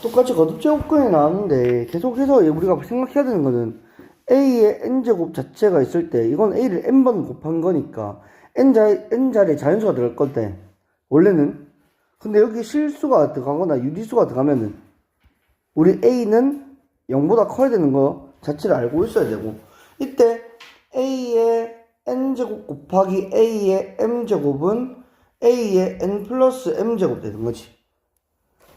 똑같이 거듭제곱근이 나왔는데 계속해서 우리가 생각해야 되는 거는 a의 n제곱 자체가 있을 때 이건 a를 n번 곱한 거니까 n자리에 자연수가 들어갈 건데 원래는 근데 여기 실수가 들어가거나 유리수가 들어가면은 우리 a는 0보다 커야 되는 거 자체를 알고 있어야 되고 이때 a의 n제곱 곱하기 a의 m제곱은 a의 n 플러스 m제곱 되는 거지.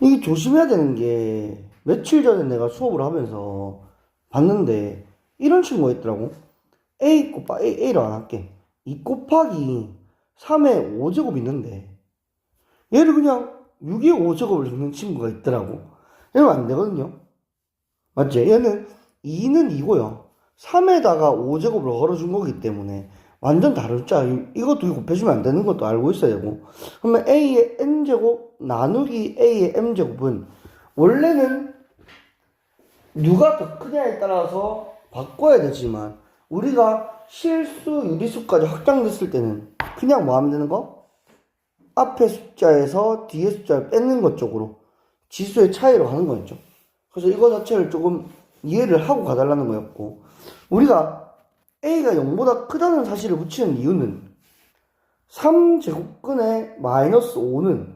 이게 조심해야 되는 게 며칠 전에 내가 수업을 하면서 봤는데 이런 친구가 있더라고. A로 안 할게. 2 곱하기 3의 5제곱 있는데 얘를 그냥 6의 5제곱을 적는 친구가 있더라고. 이러면 안 되거든요. 맞지? 얘는 2는 2고요. 3에다가 5제곱을 걸어준 거기 때문에 완전 다른 숫자. 이것도 곱해주면 안 되는 것도 알고 있어야 되고. 그러면 A의 N제곱 나누기 A의 M제곱은 원래는 누가 더 크냐에 따라서 바꿔야 되지만 우리가 실수, 유리수까지 확장됐을 때는 그냥 뭐 하면 되는 거? 앞에 숫자에서 뒤에 숫자를 뺏는 것 쪽으로 지수의 차이로 하는 거였죠. 그래서 이거 자체를 조금 이해를 하고 가달라는 거였고 우리가 a가 0보다 크다는 사실을 붙이는 이유는 3제곱근의 마이너스 5는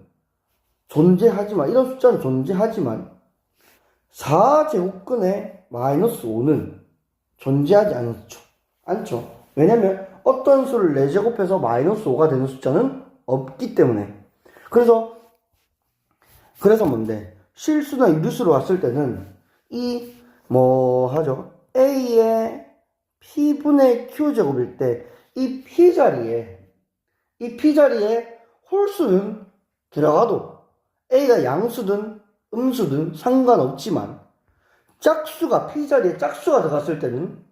존재하지만 이런 숫자는 존재하지만 4제곱근의 마이너스 5는 존재하지 않죠. 왜냐면 어떤 수를 4제곱해서 마이너스 5가 되는 숫자는 없기 때문에 그래서 뭔데 실수나 유리수로 왔을 때는 이 뭐 하죠 a의 p분의 q제곱일 때 이 p자리에 홀수는 들어가도 a가 양수든 음수든 상관없지만 짝수가 p자리에 짝수가 들어갔을 때는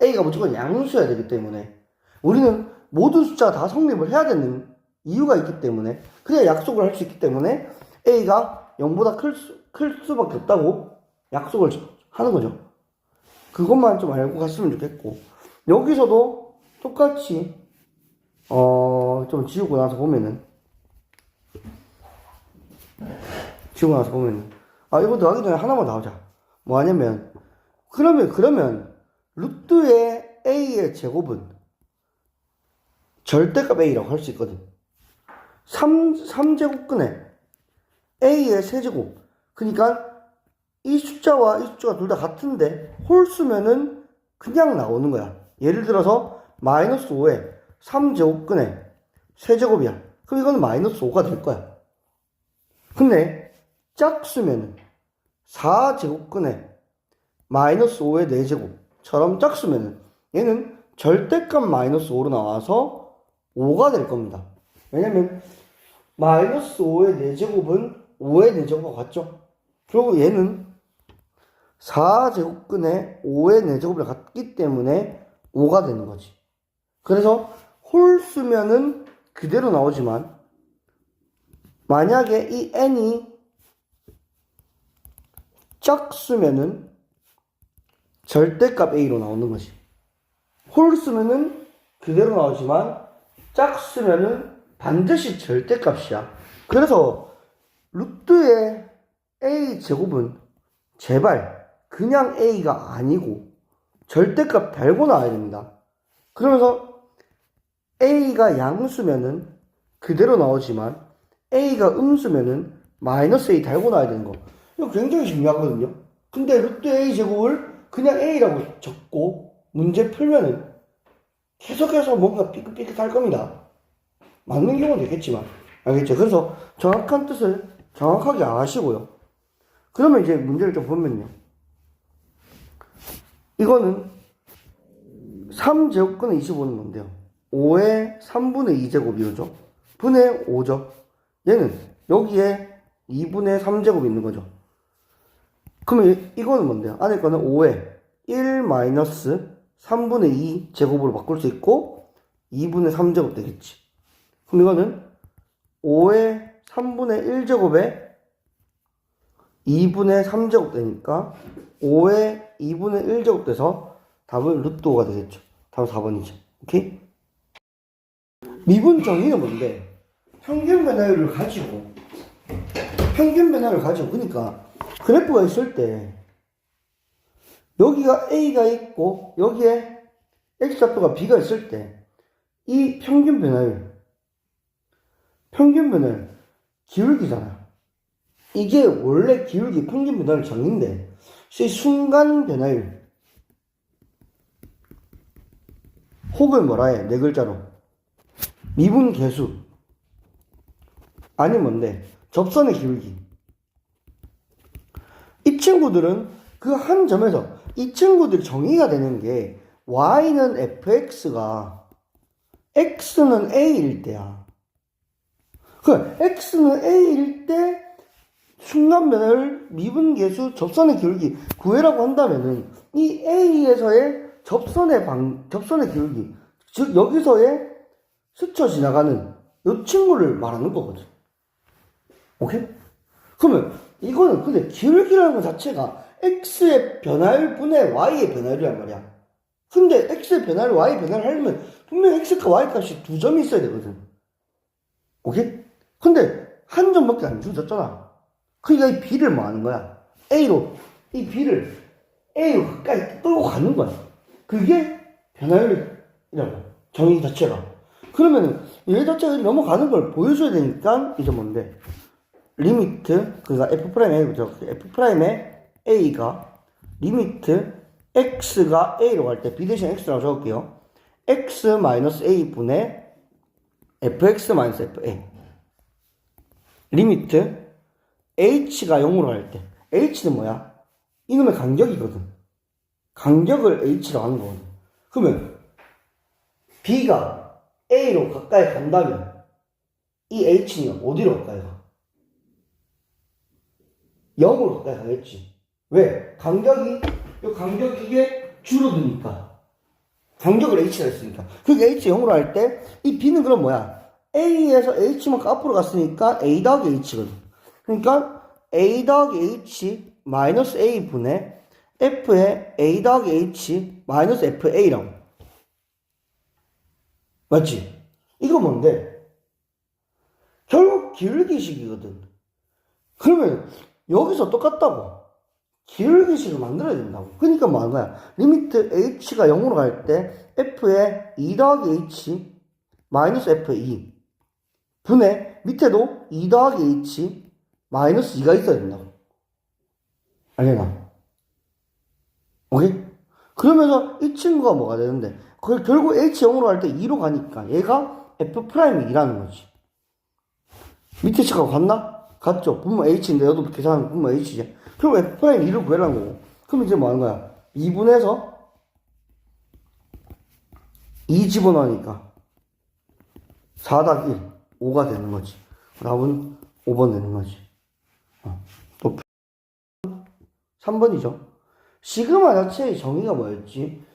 a가 무조건 양수여야 되기 때문에 우리는 모든 숫자가 다 성립을 해야 되는 이유가 있기 때문에 그래야 약속을 할 수 있기 때문에 a가 0보다 클 수밖에 없다고 약속을 하는 거죠. 그것만 좀 알고 갔으면 좋겠고 여기서도 똑같이 좀 지우고 나서 보면은 이거 더하기 전에 하나만 더 하자. 뭐 하냐면 그러면 루트의 a의 제곱은 절대값 a라고 할 수 있거든. 3제곱근의 a의 세제곱 그러니까 이 숫자와 이 숫자가 둘 다 같은데 홀수면은 그냥 나오는 거야. 예를 들어서 마이너스 5에 3제곱근의 세제곱이야. 그럼 이거는 마이너스 5가 될 거야. 근데 짝수면은 4제곱근의 마이너스 5의 4제곱처럼 짝수면은 얘는 절대값 마이너스 5로 나와서 5가 될 겁니다. 왜냐면 마이너스 5의 4제곱은 5의 4제곱과 같죠? 그리고 얘는 4제곱근의 5의 4제곱을 갖기 때문에 5가 되는 거지. 그래서 홀수면은 그대로 나오지만 만약에 이 n이 짝수면은 절대값 a로 나오는 거지. 홀수면은 그대로 나오지만 짝수면은 반드시 절대값이야. 그래서 루트의 a 제곱은 제발 그냥 a가 아니고 절대값 달고 나와야 됩니다. 그러면서 a가 양수면은 그대로 나오지만 a가 음수면은 마이너스 a 달고 나와야 되는 거. 이거 굉장히 중요하거든요. 근데 루트 a 제곱을 그냥 a라고 적고 문제 풀면은 계속해서 뭔가 삐끗삐끗할 겁니다. 맞는 경우도 있겠지만 알겠죠? 그래서 정확한 뜻을 정확하게 아시고요. 그러면 이제 문제를 좀 보면요. 이거는 3제곱근의 25는 뭔데요? 5의 3분의 2제곱이죠. 분의 5죠. 얘는 여기에 2분의 3제곱이 있는 거죠. 그러면 이거는 뭔데요? 안에 거는 5의 1 마이너스 3분의 2 제곱으로 바꿀 수 있고 2분의 3제곱 되겠지. 그럼 이거는 5의 3분의 1제곱에 2분의 3제곱 되니까 5의 2분의 1제곱 돼서 답은 루트 5가 되겠죠. 답은 4번이죠. 오케이? 미분 정의는 뭔데? 평균 변화율을 가지고 평균 변화를 가지고, 그러니까 그래프가 있을 때 여기가 A가 있고 여기에 X좌표가 B가 있을 때 이 평균 변화율 기울기잖아. 이게 원래 기울기 평균 변화율 정의인데 이 순간 변화율 혹은 뭐라 해? 네 글자로 미분 계수 아니 뭔데? 접선의 기울기. 이 친구들은 그 한 점에서 이 친구들이 정의가 되는 게 y는 fx가 x는 a일 때야. 그 x는 a일 때 순간 변화율 미분 계수 접선의 기울기 구해라고 한다면은 이 a에서의 접선의 기울기, 즉 여기서의 스쳐 지나가는 이 친구를 말하는 거거든. 오케이? 그러면 이거는 근데 기울기라는 것 자체가 x의 변화율 분의 y의 변화율이란 말이야. 근데 x의 변화를 y의 변화를 하려면 분명히 x과 y 값이 두 점이 있어야 되거든. 오케이? 근데 한 점밖에 안 주어졌잖아. 그러니까 이 b를 뭐 하는 거야? a로 이 b를 a로 가까이 끌고 가는 거야. 그게 변화율이라고 정의 자체가. 그러면은 얘 자체가 넘어가는 걸 보여줘야 되니까 이제 뭔데? 리미트 그러니까 f'의 a가 리미트 x가 a로 갈 때 b 대신 x라고 적을게요. x-a 분의 fx-fa 리미트 h가 0으로 갈 때 h는 뭐야? 이놈의 간격이거든. 간격을 h로 하는 거거든. 그러면 b가 a로 가까이 간다면 이 h는 어디로 가까이 가? 0으로 가까이 가겠지. 왜? 간격이 이게 줄어드니까. 간격을 h가 했으니까. 그게 h 0으로 할 때, 이 b는 그럼 뭐야? a에서 h만큼 앞으로 갔으니까 a 더하기 h거든. 그러니까 a 더하기 h 마이너스 a 분의 f의 a 더하기 h 마이너스 fa라고. 맞지? 이거 뭔데? 결국 기울기식이거든. 그러면 여기서 똑같다고. 기울기식을 만들어야 된다고. 그러니까 뭐 하는 거야? 리미트 h가 0으로 갈 때 f의 2 더하기 h 마이너스 f2 분의 밑에도 2 더하기 h 마이너스 2가 있어야 된다고. 알겠나? 오케이? 그러면서 이 친구가 뭐가 되는데 결국 h 0으로 갈 때 2로 가니까 얘가 f'이라는 거지. 밑에 치하고 같나? 같죠? 분모 h인데 너도 계산하면 분모 h지. 그럼 f'2를 구해라는 거고. 그럼 이제 뭐 하는 거야? 2분에서 2 집어넣으니까 4닭 1, 5가 되는 거지. 답은 5번 되는 거지. 또 3번이죠. 시그마 자체의 정의가 뭐였지?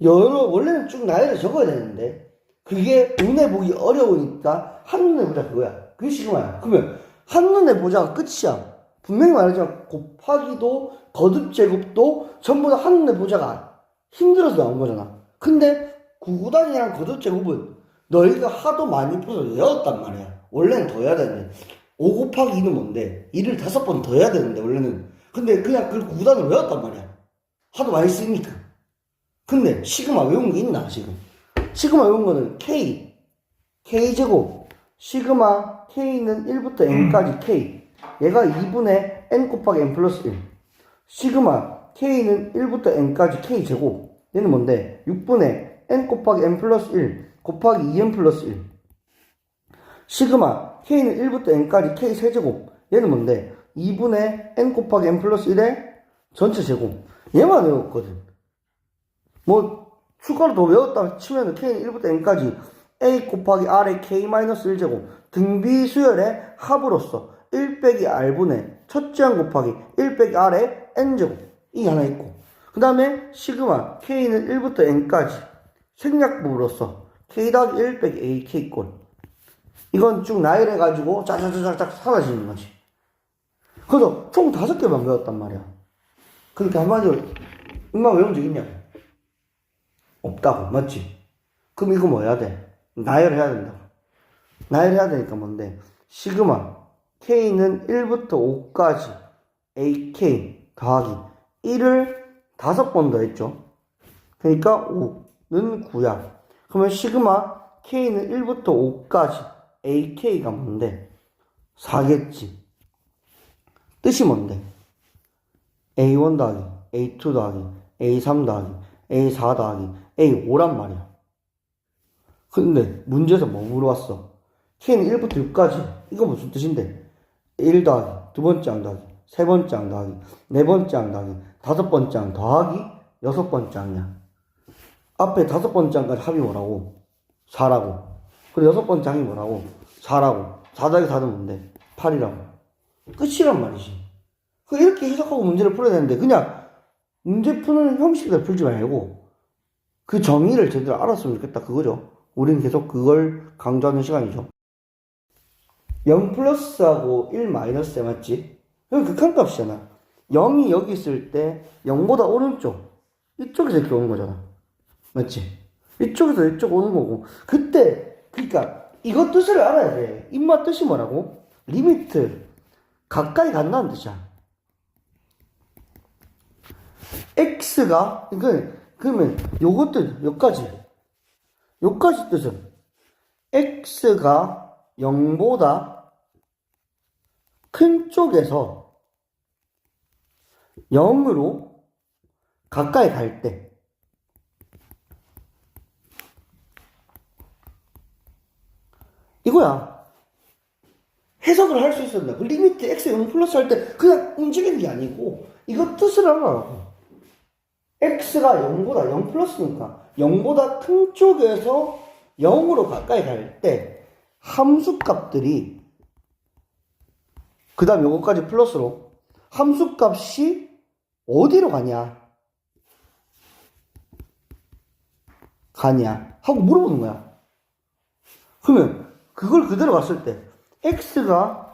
원래는 쭉 나열을 적어야 되는데 그게 눈에 보기 어려우니까 한눈에 보자 그거야. 그게 시그마야. 그러면 한눈에 보자가 끝이야. 분명히 말하지만 곱하기도 거듭 제곱도 전부 다 한눈에 보자가 힘들어서 나온 거잖아. 근데 구구단이랑 거듭 제곱은 너희가 하도 많이 풀어서 외웠단 말이야. 원래는 더 해야 되는데 5 곱하기 2는 뭔데? 2를 5번 더 해야 되는데 원래는. 근데 그냥 그 구구단을 외웠단 말이야. 하도 많이 쓰니까. 근데 시그마 외운 게 있나 지금? 시그마 외운 거는 K제곱 시그마 K는 1부터 N까지 K 얘가 2분의 N 곱하기 N 플러스 1 시그마 K는 1부터 N까지 K제곱 얘는 뭔데? 6분의 N 곱하기 N 플러스 1 곱하기 2N 플러스 1 시그마 K는 1부터 N까지 K 세제곱 얘는 뭔데? 2분의 N 곱하기 N 플러스 1의 전체 제곱 얘만 외웠거든. 뭐 추가로 더 외웠다 치면은 K는 1부터 N까지 A 곱하기 R의 K-1제곱 등비 수열의 합으로서 1 빼기 R분의 첫째 항 곱하기 1 빼기 R의 N제곱 이게 하나 있고 그 다음에 시그마 K는 1부터 N까지 생략법으로서 K 더하기 1 빼기 A K꼴 이건 쭉 나열해가지고 짜자자자작 사라지는 거지. 그래서 총 5개만 외웠단 말이야. 그러니까 한마디로 인마 외운 적 있냐? 없다고. 맞지? 그럼 이거 뭐 해야 돼? 나열해야 된다고. 나열해야 되니까 뭔데? 시그마 k는 1부터 5까지 ak 더하기 1을 5번 더했죠. 그러니까 5는 9야. 그러면 시그마 k는 1부터 5까지 ak가 뭔데? 4겠지. 뜻이 뭔데? a1 더하기 a2 더하기 a3 더하기 a4 더하기 a5란 말이야. 근데 문제에서 뭐 물어봤어? k는 1부터 6까지. 이거 무슨 뜻인데? 1 더하기 두 번째 항 더하기 세 번째 항 더하기 네 번째 항 더하기 다섯 번째 항 더하기 여섯 번째 항이야. 앞에 다섯 번째 항까지 합이 뭐라고? 4라고. 그리고 여섯 번째 항이 뭐라고? 4라고. 4 더하기 4는 뭔데? 8이라고. 끝이란 말이지. 이렇게 해석하고 문제를 풀어야 되는데 그냥 문제 푸는 형식을 풀지 말고 그 정의를 제대로 알았으면 좋겠다 그거죠. 우린 계속 그걸 강조하는 시간이죠. 0 플러스하고 1 마이너스에 맞지? 이건 극한값이잖아. 0이 여기 있을 때 0보다 오른쪽 이쪽에서 이렇게 오는 거잖아. 맞지? 이쪽에서 이쪽 오는 거고 그때 그러니까 이거 뜻을 알아야 돼. 입맛 뜻이 뭐라고? 리미트 가까이 간다는 뜻이야. x가 그러면 요것도 여기까지 뜻은 x가 0보다 큰 쪽에서 0으로 가까이 갈 때 이거야. 해석을 할 수 있었나? 그 리미트 x 0 플러스 할 때 그냥 움직이는 게 아니고 이거 뜻을 알아라고. x가 0보다 0 플러스니까 0보다 큰 쪽에서 0으로 가까이 갈 때 함수값들이 그 다음 요거까지 플러스로 함수값이 어디로 가냐 하고 물어보는 거야. 그러면 그걸 그대로 갔을 때 x가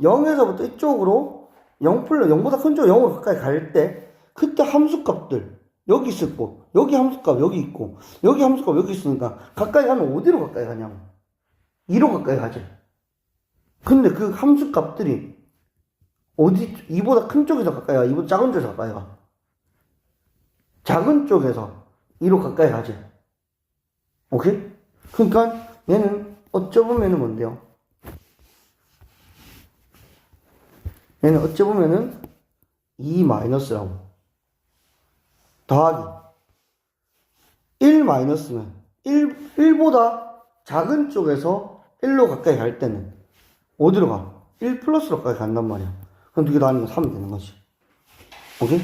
0에서부터 이쪽으로 0보다 큰 쪽 0으로 가까이 갈 때 그때 함수값들 여기 있을 거 여기 함수값 여기 있고 여기 함수값 여기 있으니까 가까이 가면 어디로 가까이 가냐고 2로 가까이 가지. 근데 그 함수값들이 어디 2보다 큰 쪽에서 가까이 가 2보다 작은 쪽에서 가까이 가 작은 쪽에서 2로 가까이 가지. 오케이? 그러니까 얘는 어쩌보면은 뭔데요? 얘는 어쩌보면은 2 마이너스라고 더하기 1 마이너스면 1보다 작은 쪽에서 1로 가까이 갈 때는 어디로 가? 1 플러스로 가까이 간단 말이야. 그럼 두 개 다 아니면 3이 되는 거지. 오케이?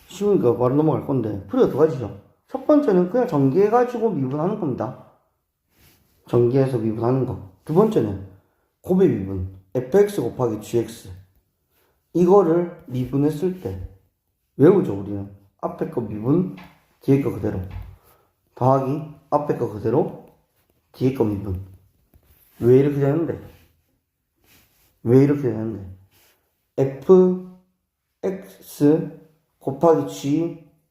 쉬우니까 바로 넘어갈 건데 풀이가 두 가지죠. 첫 번째는 그냥 전개해가지고 미분하는 겁니다. 전개해서 미분하는 거. 두 번째는 곱의 미분 fx 곱하기 gx 이거를 미분했을 때 외우죠. 우리는 앞에 거 미분 뒤에 거 그대로 더하기 앞에 거 그대로 뒤에 거 미분. 왜 이렇게 되는데 fx 곱하기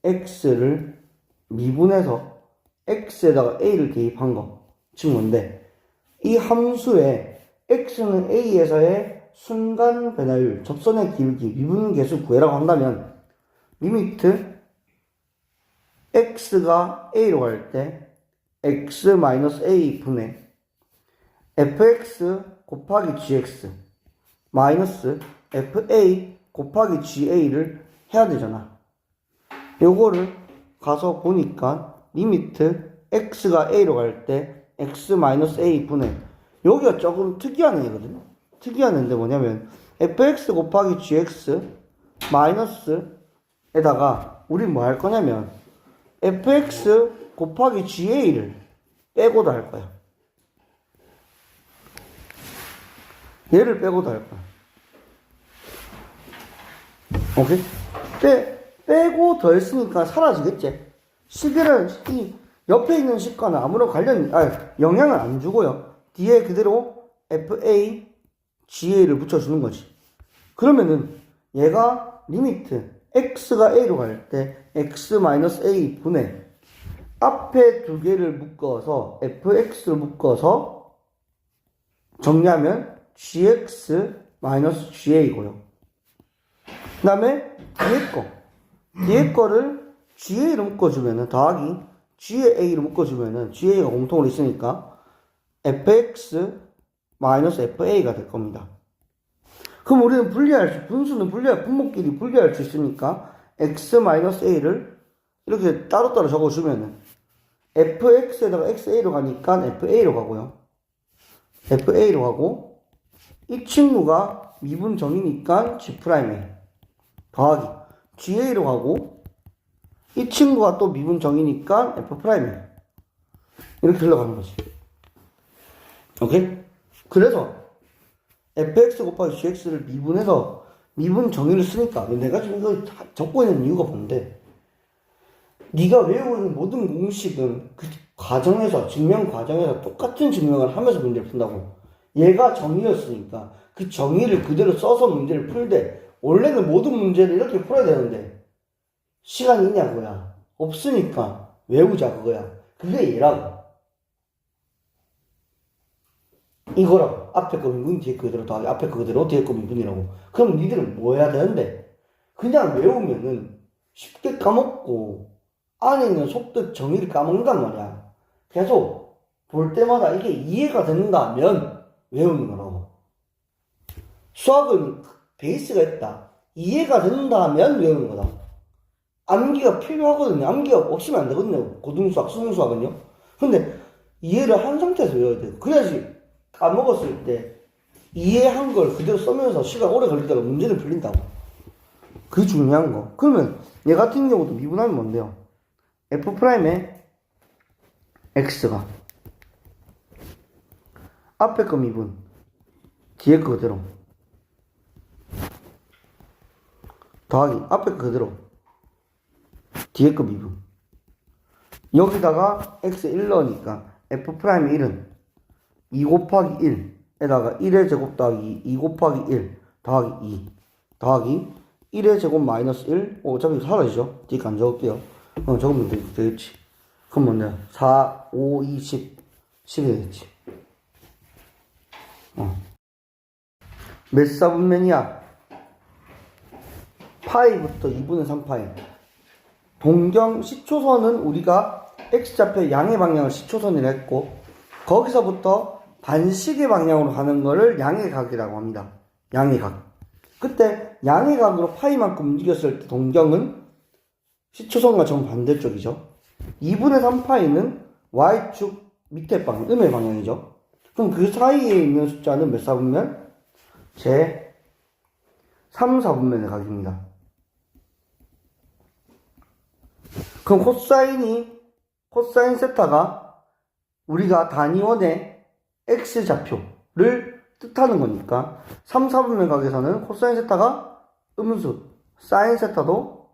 gx를 미분해서 x에다가 a를 대입한 거 지금 뭔데 이 함수에 x는 a에서의 순간 변화율 접선의 기울기 미분 계수 구해라고 한다면 리미트 x가 a로 갈 때 x-a 분의 fx 곱하기 gx 마이너스 fa 곱하기 ga를 해야 되잖아. 요거를 가서 보니까 리미트 x가 a로 갈 때 x-a 분의 여기가 조금 특이한 애거든. 특이한 애인데 뭐냐면 fx 곱하기 gx 마이너스에다가 우린 뭐 할 거냐면 fx 곱하기 ga를 빼고도 할 거야. 얘를 빼고도 할 거야. 오케이? 빼고 더했으니까 사라지겠지. 식은 이 옆에 있는 식과는 아무런 영향을 안 주고요. 뒤에 그대로 fa, ga를 붙여주는 거지. 그러면은 얘가 리미트 x가 a로 갈 때 x-a 분의 앞에 두 개를 묶어서 fx를 묶어서 정리하면 gx 마이너스 ga고요. 그 다음에 뒤에 거를 ga로 묶어주면은 더하기 g의 a로 묶어주면은 ga가 공통으로 있으니까 fx 마이너스 fa가 될 겁니다. 그럼 우리는 분수는 분모끼리 분리할 수 있으니까 x 마이너스 a를 이렇게 따로따로 적어주면은 fx에다가 xa로 가니까 fa로 가고요. fa로 가고 이 친구가 미분정이니까 g' 더하기 ga로 가고 이 친구가 또 미분정이니까 f' 이렇게 흘러가는 거지. 오케이? 그래서 fx 곱하기 gx를 미분해서 미분 정의를 쓰니까 내가 지금 이거 적고 있는 이유가 뭔데, 네가 외우고 있는 모든 공식은 그 과정에서 증명 과정에서 똑같은 증명을 하면서 문제를 푼다고. 얘가 정의였으니까 그 정의를 그대로 써서 문제를 풀되, 원래는 모든 문제를 이렇게 풀어야 되는데 시간이 있냐고야. 없으니까 외우자 그거야. 그게 얘라고. 이거라고. 앞에 거 미분 뒤에 거 그대로 더하기 앞에 거 그대로 뒤에 거 미분이라고. 그럼 니들은 뭐 해야 되는데, 그냥 외우면은 쉽게 까먹고 안에 있는 속뜻 정의를 까먹는단 말이야. 계속 볼 때마다 이게 이해가 된다면 외우는 거라고. 수학은 베이스가 있다. 이해가 된다면 외우는 거다. 암기가 필요하거든요. 암기가 없으면 안 되거든요. 고등수학, 수능수학은요. 근데 이해를 한 상태에서 외워야 돼요. 그래야지 까먹었을 때 이해한 걸 그대로 쓰면서 시간 오래 걸리다가 문제는 풀린다고. 그게 중요한 거. 그러면 얘 같은 경우도 미분하면 뭔데요? f'의 x가 앞에 거 미분 뒤에 거 그대로 더하기 앞에 거 그대로 뒤에 거 미분, 여기다가 x 1 넣으니까 f'의 1은 2 곱하기 1에다가 1의 제곱 더하기 2 곱하기 1 더하기 2 더하기 1의 제곱 마이너스 1. 어차피 사라지죠. 뒤에 안 적을게요. 적으면 되겠지. 그럼 뭔데? 4, 5, 2, 10. 10이 되겠지. 몇 사분면이야? 파이부터 2분의 3파이. 동경 시초선은 우리가 x좌표 양의 방향을 시초선이라 했고, 거기서부터 반시계 방향으로 가는 거를 양의 각이라고 합니다. 양의 각. 그때 양의 각으로 파이만큼 움직였을 때 동경은 시초선과 정반대쪽이죠. 2분의 3파이는 y축 밑에 방향, 음의 방향이죠. 그럼 그 사이에 있는 숫자는 몇 사분면? 제 3, 4분면의 각입니다. 그럼 코사인 세타가 우리가 단위원의 x좌표를 뜻하는 거니까 3, 4분면 각에서는 코사인 세타가 음수, 사인 세타도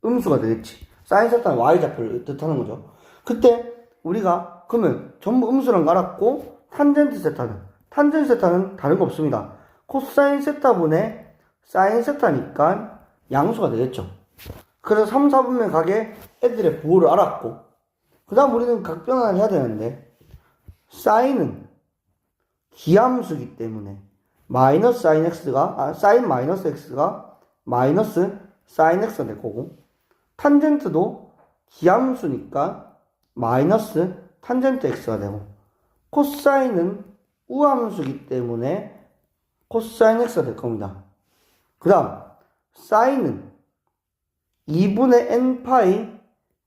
음수가 되겠지. 사인 세타는 y좌표를 뜻하는 거죠. 그때 우리가 그러면 전부 음수란 거 알았고, 탄젠트 세타는 다른 거 없습니다. 코사인 세타분의 사인 세타니까 양수가 되겠죠. 그래서 3, 4분면 각의 애들의 부호를 알았고, 그 다음 우리는 각 변환을 해야 되는데, 사인은 기함수기 때문에 마이너스 사인 x가 사인 마이너스 x가 마이너스 사인 x가 될 거고, 탄젠트도 기함수니까 마이너스 탄젠트 x가 되고, 코사인은 우함수기 때문에 코사인 x가 될 겁니다. 그 다음 사인은 2분의 n파이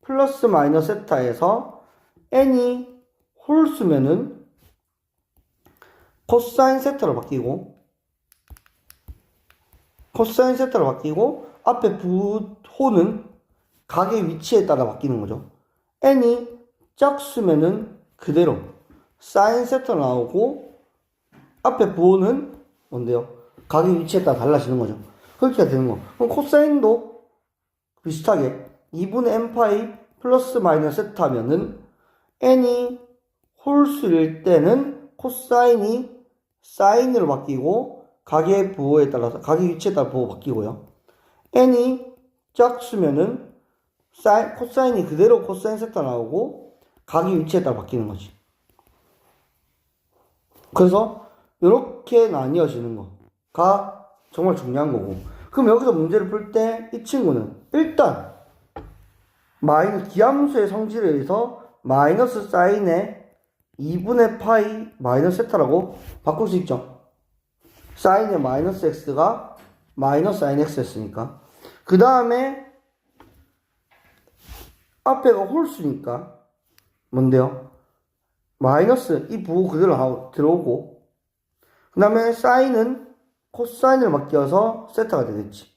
플러스 마이너스 세타에서 n이 홀수면은 코사인 세타로 바뀌고, 앞에 부호는 각의 위치에 따라 바뀌는 거죠. n이 짝수면은 그대로 사인 세타로 나오고, 앞에 부호는 뭔데요? 각의 위치에 따라 달라지는 거죠. 그렇게 되는 거. 그럼 코사인도 비슷하게 2분의 n파이 플러스 마이너스 세타면은 n이 홀수일 때는 코사인이 사인으로 바뀌고, 각의 부호에 따라서 각의 위치에 따라 부호 바뀌고요. n이 짝수면은 코사인이 그대로 코사인 세타 나오고, 각의 위치에 따라 바뀌는 거지. 그래서 이렇게 나뉘어지는 거가 정말 중요한 거고. 그럼 여기서 문제를 풀 때 이 친구는 일단 기함수의 성질에 의해서 마이너스 사인의 2분의 파이 마이너스 세타라고 바꿀 수 있죠. 사인의 마이너스 x가 마이너스 사인 x였으니까. 그 다음에 앞에가 홀수니까 뭔데요? 마이너스 이 부호 그대로 들어오고, 그 다음에 사인은 코사인을 맡겨서 세타가 되겠지.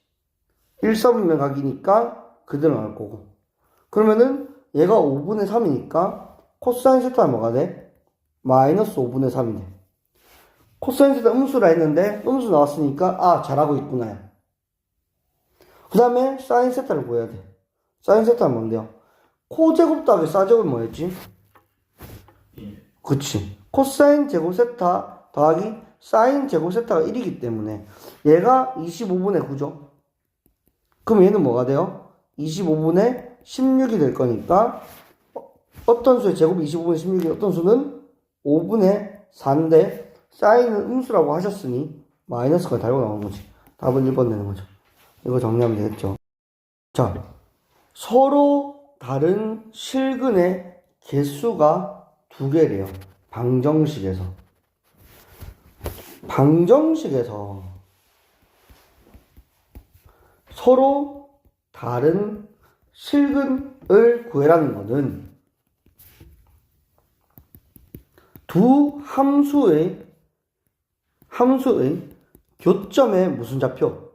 1서분면 각이니까 그대로 나올 거고. 그러면은 얘가 5분의 3이니까 코사인 세타가 뭐가 돼? 마이너스 5분의 3이 돼. 코사인 세타 음수라 했는데 음수 나왔으니까 아 잘하고 있구나. 그 다음에 사인 세타를 구해야 돼. 사인 세타는 뭔데요? 코제곱 더하기 사제곱은 뭐였지? 그치. 코사인 제곱 세타 더하기 사인 제곱 세타가 1이기 때문에 얘가 25분의 9죠. 그럼 얘는 뭐가 돼요? 25분의 16이 될 거니까 어떤 수의 제곱이 25분의 16이 어떤 수는 5분의 4인데 사인은 음수라고 하셨으니 마이너스가 달고 나오는 거지. 답은 1번 되는 거죠. 이거 정리하면 되겠죠. 자, 서로 다른 실근의 개수가 두 개래요. 방정식에서 서로 다른 실근을 구해라는 거는 두 함수의 교점의 무슨 좌표?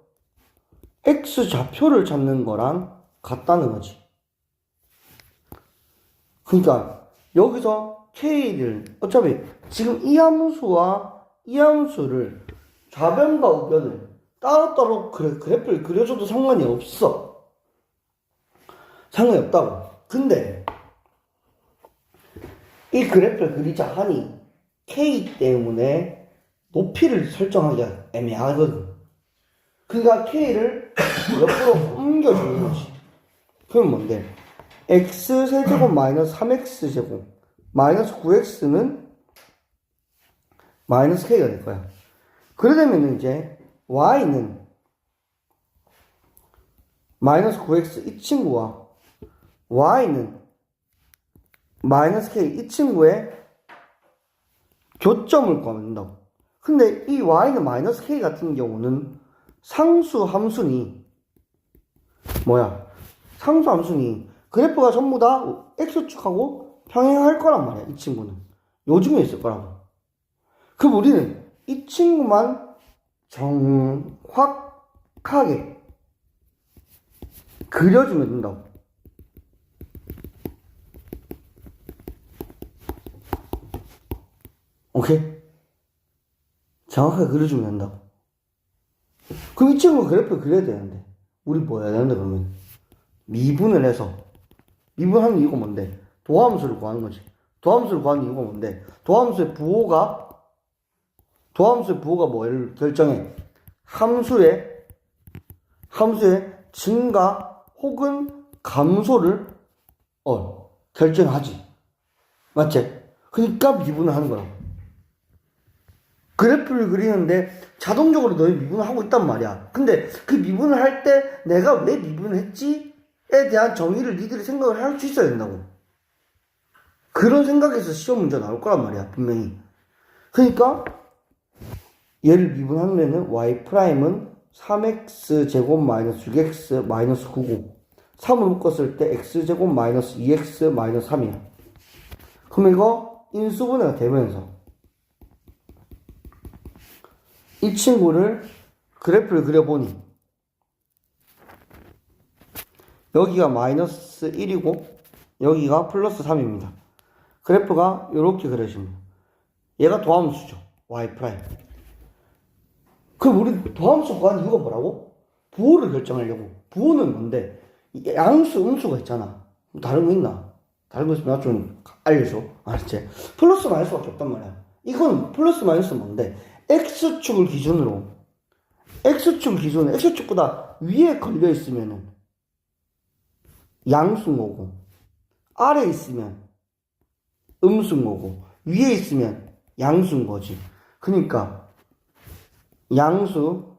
x 좌표를 찾는 거랑 같다는 거지. 그러니까 여기서 k를 어차피 지금 이 함수와 이 함수를 좌변과 우변을 따로따로 그래프를 그려줘도 상관이 없어. 상관이 없다고. 근데 이 그래프를 그리자 하니 k 때문에 높이를 설정하기가 애매하거든. 그러니까 k를 옆으로 옮겨주는 거지. 그럼 뭔데? x 세제곱 마이너스 3x 제곱 마이너스 9x는 마이너스 k가 될 거야. 그러려면 이제 y는 마이너스 9x 이 친구와 y는 마이너스 k 이 친구의 교점을 구하면 된다고. 근데 이 y는 마이너스 k 같은 경우는 상수 함수니 상수 함수니 그래프가 전부 다 x축하고 평행할 거란 말이야. 이 친구는 요중에 있을 거라고. 그럼 우리는 이 친구만 정확하게 그려주면 된다고. 오케이? 정확하게 그려주면 된다고. 그럼 이 친구 그래프를 그려야 되는데 우리 뭐 해야 되는데 그러면 미분을 해서 미분하는 이유가 뭔데? 도함수를 구하는 거지. 도함수를 구하는 이유가 뭔데? 도함수의 부호가 뭐를 결정해? 함수의 증가 혹은 감소를 결정하지. 맞지? 그러니까 미분을 하는 거라고. 그래프를 그리는데 자동적으로 너희 미분을 하고 있단 말이야. 근데 그 미분을 할 때 내가 왜 미분을 했지에 대한 정의를 니들이 생각을 할 수 있어야 된다고. 그런 생각에서 시험 문제 나올 거란 말이야, 분명히. 그러니까 얘를 미분하면은 y'은 3x 제곱 마이너스 6x 마이너스 9고 3을 묶었을 때 x제곱 마이너스 2x 마이너스 3이야. 그럼 이거 인수분해가 되면서 이 친구를 그래프를 그려보니 여기가 마이너스 1이고 여기가 플러스 3입니다. 그래프가 이렇게 그려집니다. 얘가 도함수죠. y'. 그럼 우리 도함수 구하는 이유가 뭐라고? 부호를 결정하려고. 부호는 뭔데? 양수, 음수가 있잖아. 다른 거 있나? 다른 거 있으면 나 좀 알려줘. 알았지? 플러스 마이너스밖에 없단 말이야. 이건 플러스 마이너스 뭔데? x축을 기준으로 x축보다 위에 걸려 있으면은 양수인 거고 아래에 있으면 음수인 거고 위에 있으면 양수인 거지. 그러니까 양수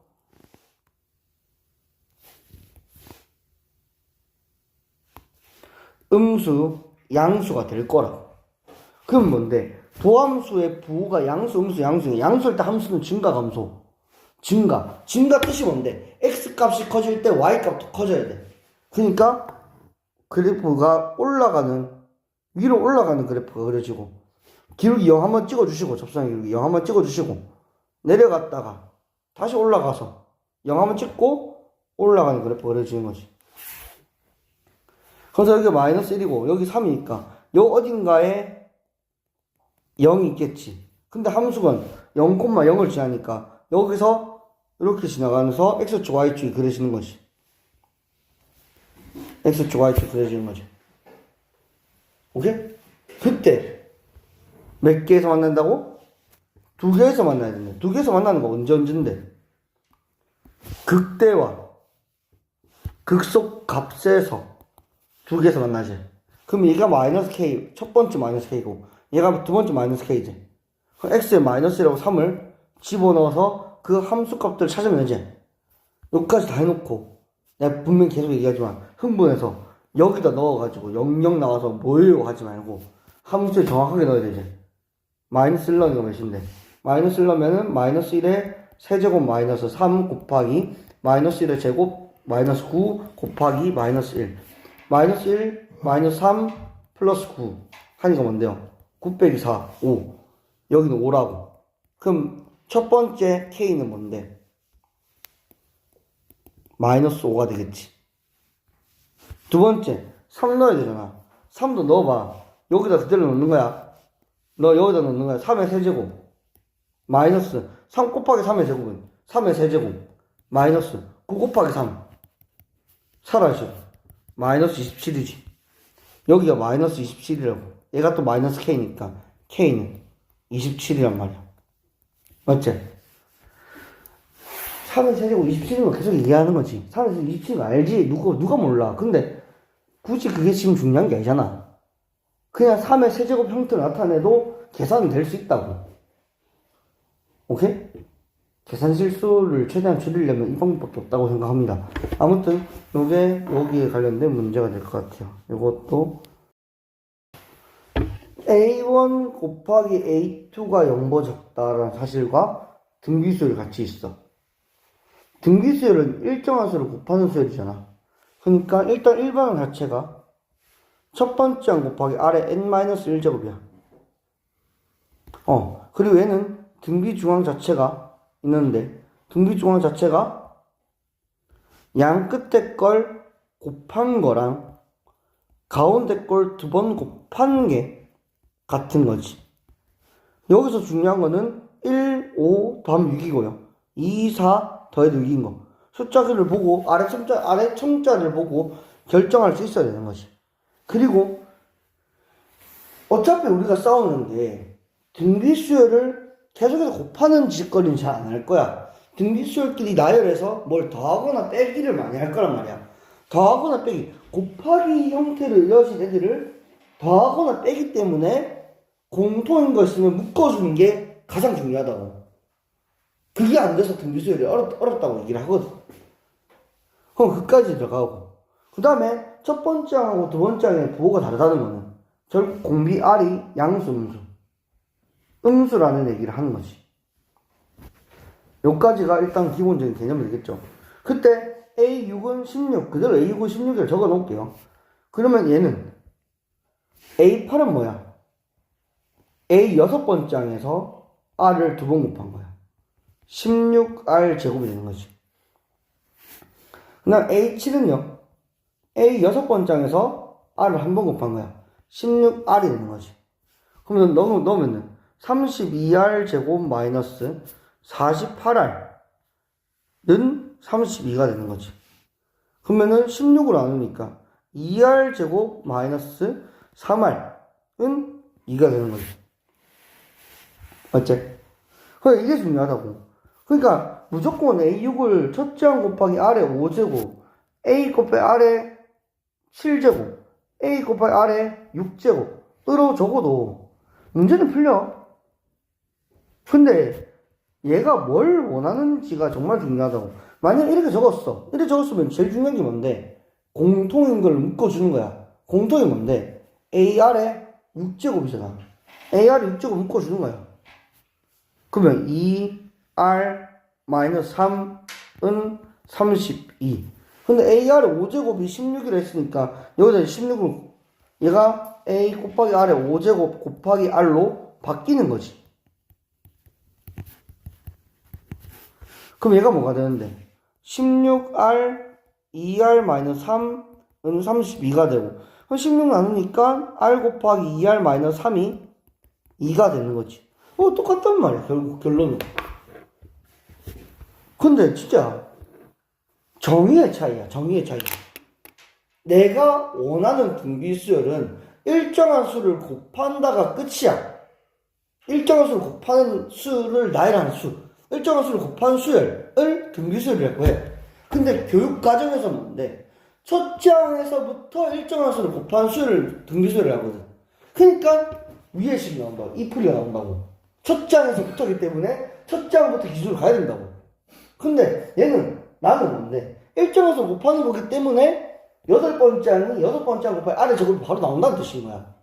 음수 양수가 될 거라고. 그럼 뭔데? 도함수의 부호가 양수, 음수, 양수야. 양수일 때 함수는 증가, 감소. 증가. 증가 뜻이 뭔데? x 값이 커질 때 y 값도 커져야 돼. 그러니까 그래프가 위로 올라가는 그래프가 그려지고, 기울기 0 한번 찍어주시고, 접선의 기울기 0 한번 찍어주시고, 내려갔다가 다시 올라가서 0 한번 찍고 올라가는 그래프가 그려지는 거지. 그래서 여기 마이너스 1이고 여기 3이니까 요 어딘가에 0이 있겠지. 근데 함수는 0,0을 지나니까 여기서 이렇게 지나가면서 x축 y축이 그려지는 거지. x축 y축 그려지는 거지. 오케이? 그때 몇 개에서 만난다고? 두 개에서 만나야 된다. 두 개에서 만나는 거 언제인데? 극대와 극속 값에서 두 개에서 만나지. 그럼 얘가 마이너스 k, 첫 번째 마이너스 k고 얘가 두 번째 마이너스 k지. 그럼 x에 마이너스라고 3을 집어넣어서 그 함수 값들을 찾으면 되지. 여기까지 다 해놓고 내가 분명히 계속 얘기하지만 흥분해서 여기다 넣어가지고 00 나와서 뭐예요 하지 말고 함수에 정확하게 넣어야 되지. 마이너스 1 넣으니까 몇인데? 마이너스 1 넣으면은 마이너스 1의 세제곱 마이너스 3 곱하기 마이너스 1의 제곱 마이너스 9 곱하기 마이너스 1 마이너스 1 마이너스 3 플러스 9 하니까 뭔데요? 9 빼기 4 5 여기는 5라고. 그럼 첫 번째 k는 뭔데? 마이너스 5가 되겠지. 두 번째 3 넣어야 되잖아. 3도 넣어봐. 여기다 그대로 넣는 거야. 너 여기다 넣는 거야. 3의 세제곱 마이너스 3 곱하기 3의 제곱은 3의 세제곱 마이너스 9 곱하기 3 사라져. 마이너스 27이지. 여기가 마이너스 27이라고. 얘가 또 마이너스 k니까 k는 27이란 말이야. 맞지? 3의 세제곱 27인 거 계속 얘기하는 거지. 3의 세제곱 27인 거 알지? 누가 몰라. 근데 굳이 그게 지금 중요한 게 아니잖아. 그냥 3의 세제곱 형태를 나타내도 계산은 될 수 있다고. 오케이? 계산 실수를 최대한 줄이려면 이 방법밖에 없다고 생각합니다. 아무튼 요게 여기에 관련된 문제가 될 것 같아요. 요것도 A1 곱하기 A2가 0보다 적다라는 사실과 등비수열이 같이 있어. 등비수열은 일정한 수를 곱하는 수열이잖아. 그러니까 일단 일반항 자체가 첫 번째 항 곱하기 아래 n-1제곱이야. 그리고 얘는 등비중항 자체가 있는데 등비중항 자체가 양 끝에 걸 곱한 거랑 가운데 걸 두 번 곱한 게 같은 거지. 여기서 중요한 거는 1, 5 더하면 6이고요. 2, 4 더해도 6인 거. 숫자들을 보고 아래 청자를 보고 결정할 수 있어야 되는 거지. 그리고 어차피 우리가 싸우는 게 등비수열을 계속해서 곱하는 짓거리는 잘 안 할 거야. 등비수열끼리 나열해서 뭘 더하거나 빼기를 많이 할 거란 말이야. 더하거나 빼기, 곱하기 형태를 이어진 애들을 더하거나 빼기 때문에 공통인 거 있으면 묶어주는 게 가장 중요하다고. 그게 안 돼서 등비수열이 어렵다고 얘기를 하거든. 그럼 그까지 들어가고, 그 다음에 첫 번째 항하고 두 번째 항의 부호가 다르다는 거는 결국 공비 R이 양수, 음수라는 얘기를 하는 거지. 요까지가 일단 기본적인 개념이 되겠죠. 그때 A6은 16, 그대로 A6은 16을 적어 놓을게요. 그러면 얘는 A8은 뭐야? A 6번째 항에서 R을 두 번 곱한 거야. 16R 제곱이 되는 거지. 그 다음 A7은요, A 6번째 항에서 R을 한 번 곱한 거야. 16R이 되는 거지. 그러면 넣으면은 32R 제곱 마이너스 48R는 32가 되는 거지. 그러면은 16으로 나누니까 2R 제곱 마이너스 3R은 2가 되는 거지. 맞지? 그러니까 이게 중요하다고. 그러니까 무조건 A6을 첫째 항 곱하기 R의 5제곱, A 곱하기 R의 7제곱, A 곱하기 R의 6제곱으로 적어도 문제는 풀려. 근데 얘가 뭘 원하는지가 정말 중요하다고. 만약 이렇게 적었어. 이렇게 적었으면 제일 중요한 게 뭔데? 공통인 걸 묶어주는 거야. 공통이 뭔데? AR에 6제곱이잖아. AR에 6제곱 묶어주는 거야. 그러면 2R-3은 32. 근데 AR에 5제곱이 16이라 했으니까 여기다 16을 얘가 A 곱하기 R에 5제곱 곱하기 R로 바뀌는 거지. 그럼 얘가 뭐가 되는데? 16R, 2R-3은 32가 되고, 그럼 16 나누니까 R 곱하기 2R-3이 2가 되는 거지. 똑같단 말이야, 결국, 결론은. 근데 진짜, 정의의 차이야, 정의의 차이. 내가 원하는 등비수열은 일정한 수를 곱한다가 끝이야. 일정한 수를 곱하는 수를 나열하는 수. 일정한 수를 곱하는 수열을 등비수열이라고 해. 근데 교육과정에서 뭔데? 첫째 항에서부터 일정한 수를 곱하는 수열을 등비수열을 하거든. 그러니까 위에 식 나온다고. 이 풀이가 나온다고. 첫째 항에서부터이기 때문에 첫째 항부터 기준으로 가야 된다고. 근데 나는 뭔데? 일정한 수를 곱하는 거기 때문에 여덟 번째 항이 여섯 번째 항 곱하기 아래 적으면 바로 나온다는 뜻인 거야.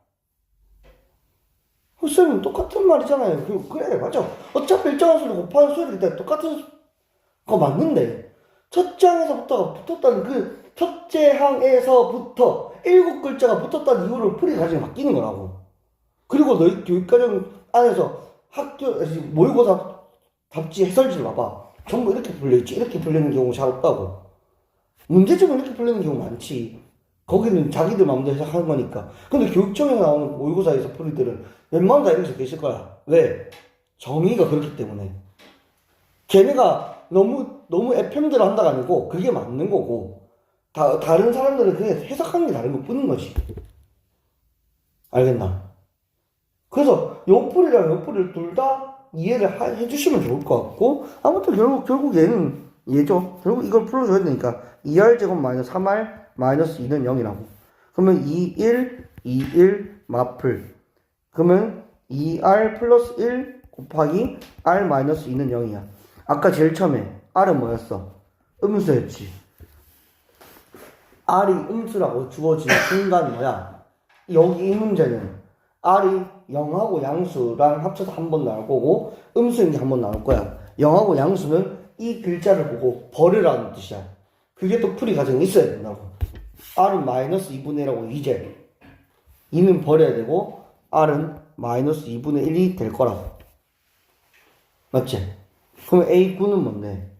쌤은 똑같은 말이잖아요. 그래, 맞아. 어차피 일정한 수를 곱하는 수열이기 때문에 똑같은 거 맞는데, 첫째 항에서부터가 붙었다는 그 첫째 항에서부터 7글자가 붙었다는 이유로 풀이 가지고 바뀌는 거라고. 그리고 너희 교육과정 안에서 모의고사 답지 해설지를 봐봐. 전부 이렇게 풀려있지. 이렇게 풀리는 경우 잘 없다고. 문제집은 이렇게 풀리는 경우 많지. 거기는 자기들 마음대로 해석하는 거니까. 근데 교육청에 나오는 모의고사에서 풀이들은 웬만하면 다 이렇게 계실 거야. 왜? 정의가 그렇기 때문에. 걔네가 너무 FM대로 한다가 아니고 그게 맞는 거고, 다른 사람들은 그냥 해석하는 게 다른 것 뿐인 거지. 알겠나? 그래서 요풀이랑 요풀이를 둘 다 이해를 해주시면 좋을 것 같고, 아무튼 결국 얘는 얘죠. 결국 이걸 풀어줘야 되니까 2R제곱 마이너스 3R 마이너스 2는 0이라고. 그러면 2, 1, 2, 1 마플. 그러면 2R 플러스 1 곱하기 R 마이너스 2는 0이야. 아까 제일 처음에 R은 뭐였어? 음수였지. R이 음수라고 주어지는 순간 뭐야? 여기 이 문제는 R이 0하고 양수랑 합쳐서 한 번 나올 거고, 음수인 게 한 번 나올 거야. 0하고 양수는 이 글자를 보고 버리라는 뜻이야. 그게 또 풀이 과정이 있어야 된다고. R은 마이너스 2분의 1하고 2제. 2는 버려야 되고, R은 마이너스 2분의 1이 될 거라고. 맞지? 그럼 A9는 뭔데?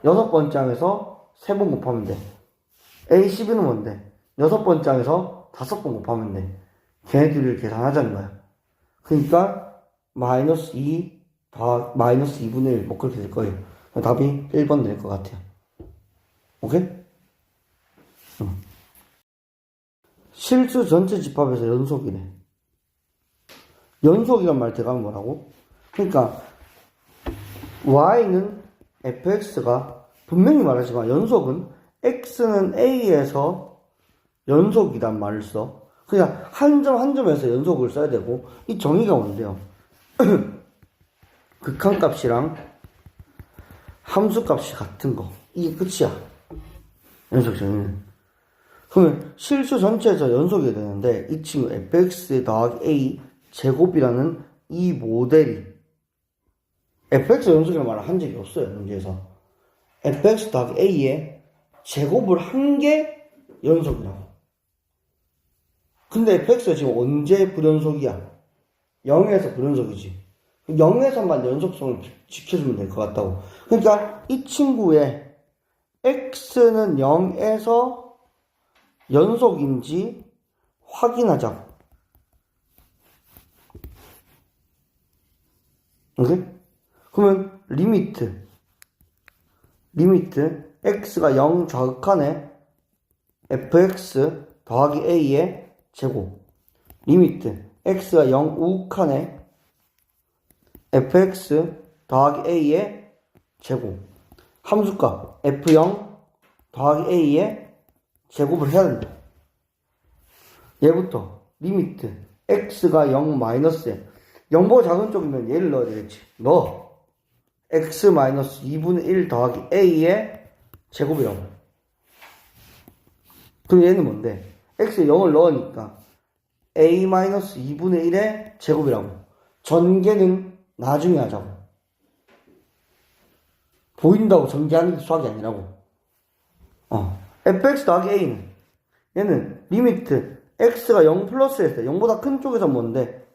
여섯 번째 항에서 3번 곱하면 돼. A12는 뭔데? 여섯 번째 항에서 5번 곱하면 돼. 걔네들을 계산하자는 거야. 그러니까 마이너스 2 다 마이너스 2분의 1 뭐 그렇게 될 거예요. 답이 1번 될 것 같아요. 오케이? 실수 전체 집합에서 연속이래. 연속이란 말 들어가면 뭐라고? 그러니까 y는 fx가 분명히 말하지만 연속은 x는 a에서 연속이란 말을 써. 그냥 한 점 한 점에서 연속을 써야 되고, 이 정의가 뭔데요? 극한값이랑 함수값이 같은 거. 이게 끝이야. 연속 정의는. 그러면 실수 전체에서 연속이 되는데, 이 친구 fx 더하기 a 제곱이라는 이 모델이 fx 연속이라는 말을 한 적이 없어요, 문제에서. fx 더하기 a의 제곱을 한 게 연속이라고. 근데 fx가 지금 언제 불연속이야? 0에서 불연속이지. 0에서만 연속성을 지켜주면 될 것 같다고. 그러니까 이 친구의 x는 0에서 연속인지 확인하자. 오케이? 그러면 리미트 x가 0 좌극한에 fx 더하기 a의 제곱, 리미트 x가 0 우극한에 fx 더하기 a의 제곱, 함수값 f0 더하기 a의 제곱을 해야 된다. 얘부터 리미트 x가 0 마이너스에 0보다 작은 쪽이면 얘를 넣어야 되겠지. 넣어. x 마이너스 2분의 1 더하기 a의 제곱이라고. 그럼 얘는 뭔데? x에 0을 넣으니까 a 마이너스 2분의 1의 제곱이라고. 전개는 나중에 하자고. 보인다고 전개하는 게 수학이 아니라고. fx 더하기 a는 얘는 리미트 x가 0 플러스에서 0보다 큰 쪽에서 뭔데?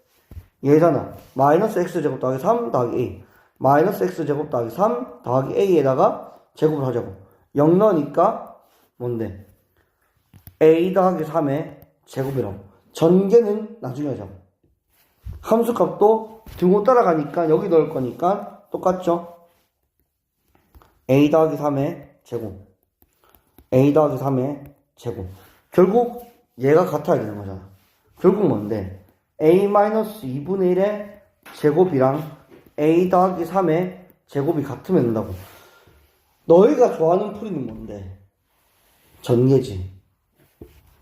얘잖아. 마이너스 x제곱 더하기 3 더하기 a. 마이너스 x제곱 더하기 3 더하기 a에다가 제곱을 하자고. 0 넣으니까 뭔데? a 더하기 3의 제곱이라고. 전개는 나중에 하자고. 함수값도 등호 따라가니까 여기 넣을 거니까 똑같죠? a 더하기 3의 제곱. a 더하기 3의 제곱. 결국 얘가 같아야 되는 거잖아. 결국 뭔데? a-2분의 1의 제곱이랑 a 더하기 3의 제곱이 같으면 된다고. 너희가 좋아하는 풀이는 뭔데? 전개지.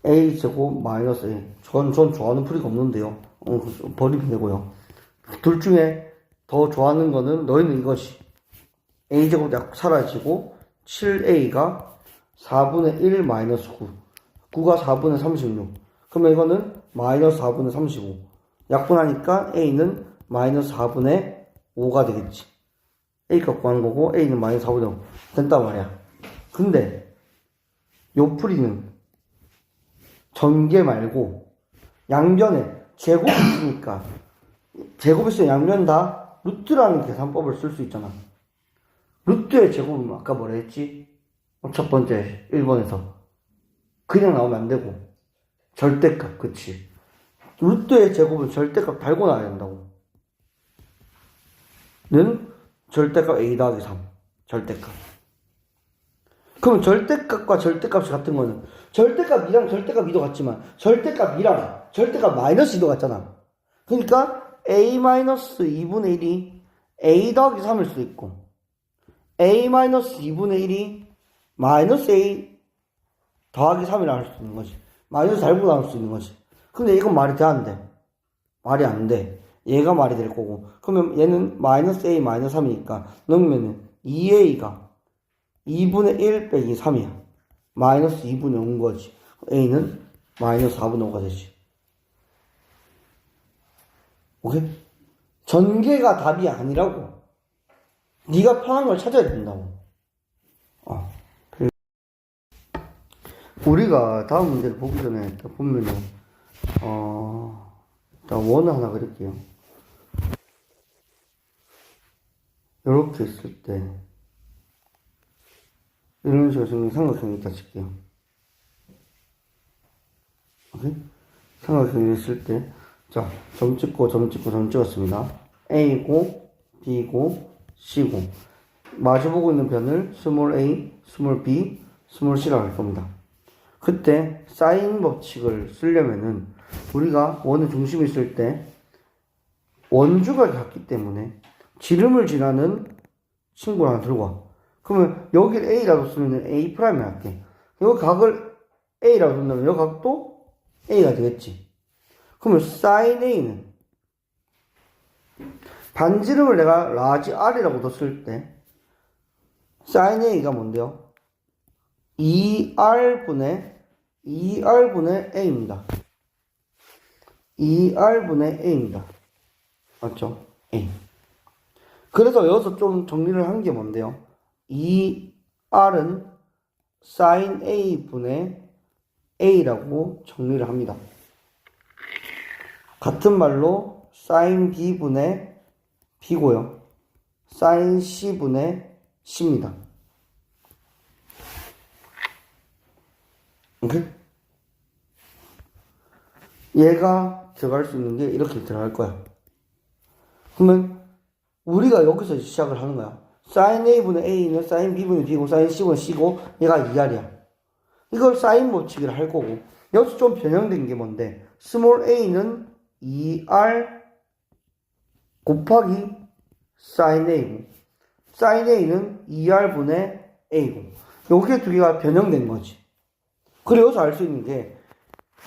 a제곱 마이너스 a. 전 좋아하는 풀이가 없는데요. 버리면 되고요. 둘 중에 더 좋아하는 거는 너희는 이것이. a제곱 약 사라지고 7a가 4분의 1 마이너스 9. 9가 4분의 36. 그러면 이거는 마이너스 4분의 35. 약분하니까 a는 마이너스 4분의 5가 되겠지. a 값 구하는 거고 a는 마이너스 4분의 5. 된단 말이야. 근데 요 풀이는 전개 말고 양변에 제곱이 있으니까 제곱이 있으면 양변 다 루트라는 계산법을 쓸 수 있잖아. 루트의 제곱은 아까 뭐라 했지? 첫 번째 1번에서 그냥 나오면 안 되고 절대값. 그치? 루트의 제곱은 절대값 달고 나와야 된다고. 는 절대값 a 더하기 3 절대값. 그럼 절대값과 절대값이 같은 거는 절대값 2랑 절대값 2도 같지만 절대값 2랑 절대값 마이너스 2도 같잖아. 그러니까 a-2분의 1이 a 더하기 3일 수도 있고 a-2분의 1이 마이너스 a 더하기 3이라 할 수 있는 거지. 마이너스 달고 나올 수 있는 거지. 근데 이건 말이 돼, 안 돼? 말이 안 돼. 얘가 말이 될 거고. 그러면 얘는 마이너스 a 마이너스 3이니까 넣으면은 2a가 2분의 1 빼기 3이야. 마이너스 2분의 5인 거지. a는 마이너스 4분의 5가 되지. 오케이? 전개가 답이 아니라고. 네가 편한 걸 찾아야 된다고. 우리가 다음 문제를 보기 전에 보면은 일단 원을 하나 그릴게요. 이렇게 있을 때 이런 식으로 생긴 삼각형이 있다 칠게요. 오케이? 삼각형이 있을 때 자, 점 찍고 점 찍고 점 찍었습니다. A고 B고 C고 마주보고 있는 변을 스몰 a, 스몰 b, 스몰 c라고 할 겁니다. 그때 사인 법칙을 쓰려면은 우리가 원의 중심이 있을 때 원주가 같기 때문에 지름을 지나는 친구를 하나 들고 와. 그러면 여기를 a라고 쓰면 a 프라임을 할게. 여기 각을 a라고 쓴다면 여기 각도 a가 되겠지. 그러면 sin a는 반지름을 내가 라지 r이라고 뒀을 때 sin a가 뭔데요? 2r분의 a입니다. 2r분의 a입니다. 맞죠? a. 그래서 여기서 좀 정리를 한 게 뭔데요? 2r은 sin a분의 a라고 정리를 합니다. 같은 말로 sin b분의 b고요. sin c분의 c입니다. 오케이? 얘가 들어갈 수 있는 게 이렇게 들어갈 거야. 그러면 우리가 여기서 시작을 하는 거야. sin a분의 a는 sin b분의 b고 sin c분의 c고 얘가 2r이야. 이걸 사인 법칙을 할 거고 여기서 좀 변형된 게 뭔데 스몰 a는 2r 곱하기 sin a고 sin a는 2r분의 a고 여기 두 개가 변형된 거지. 그리고 여기서 알 수 있는 게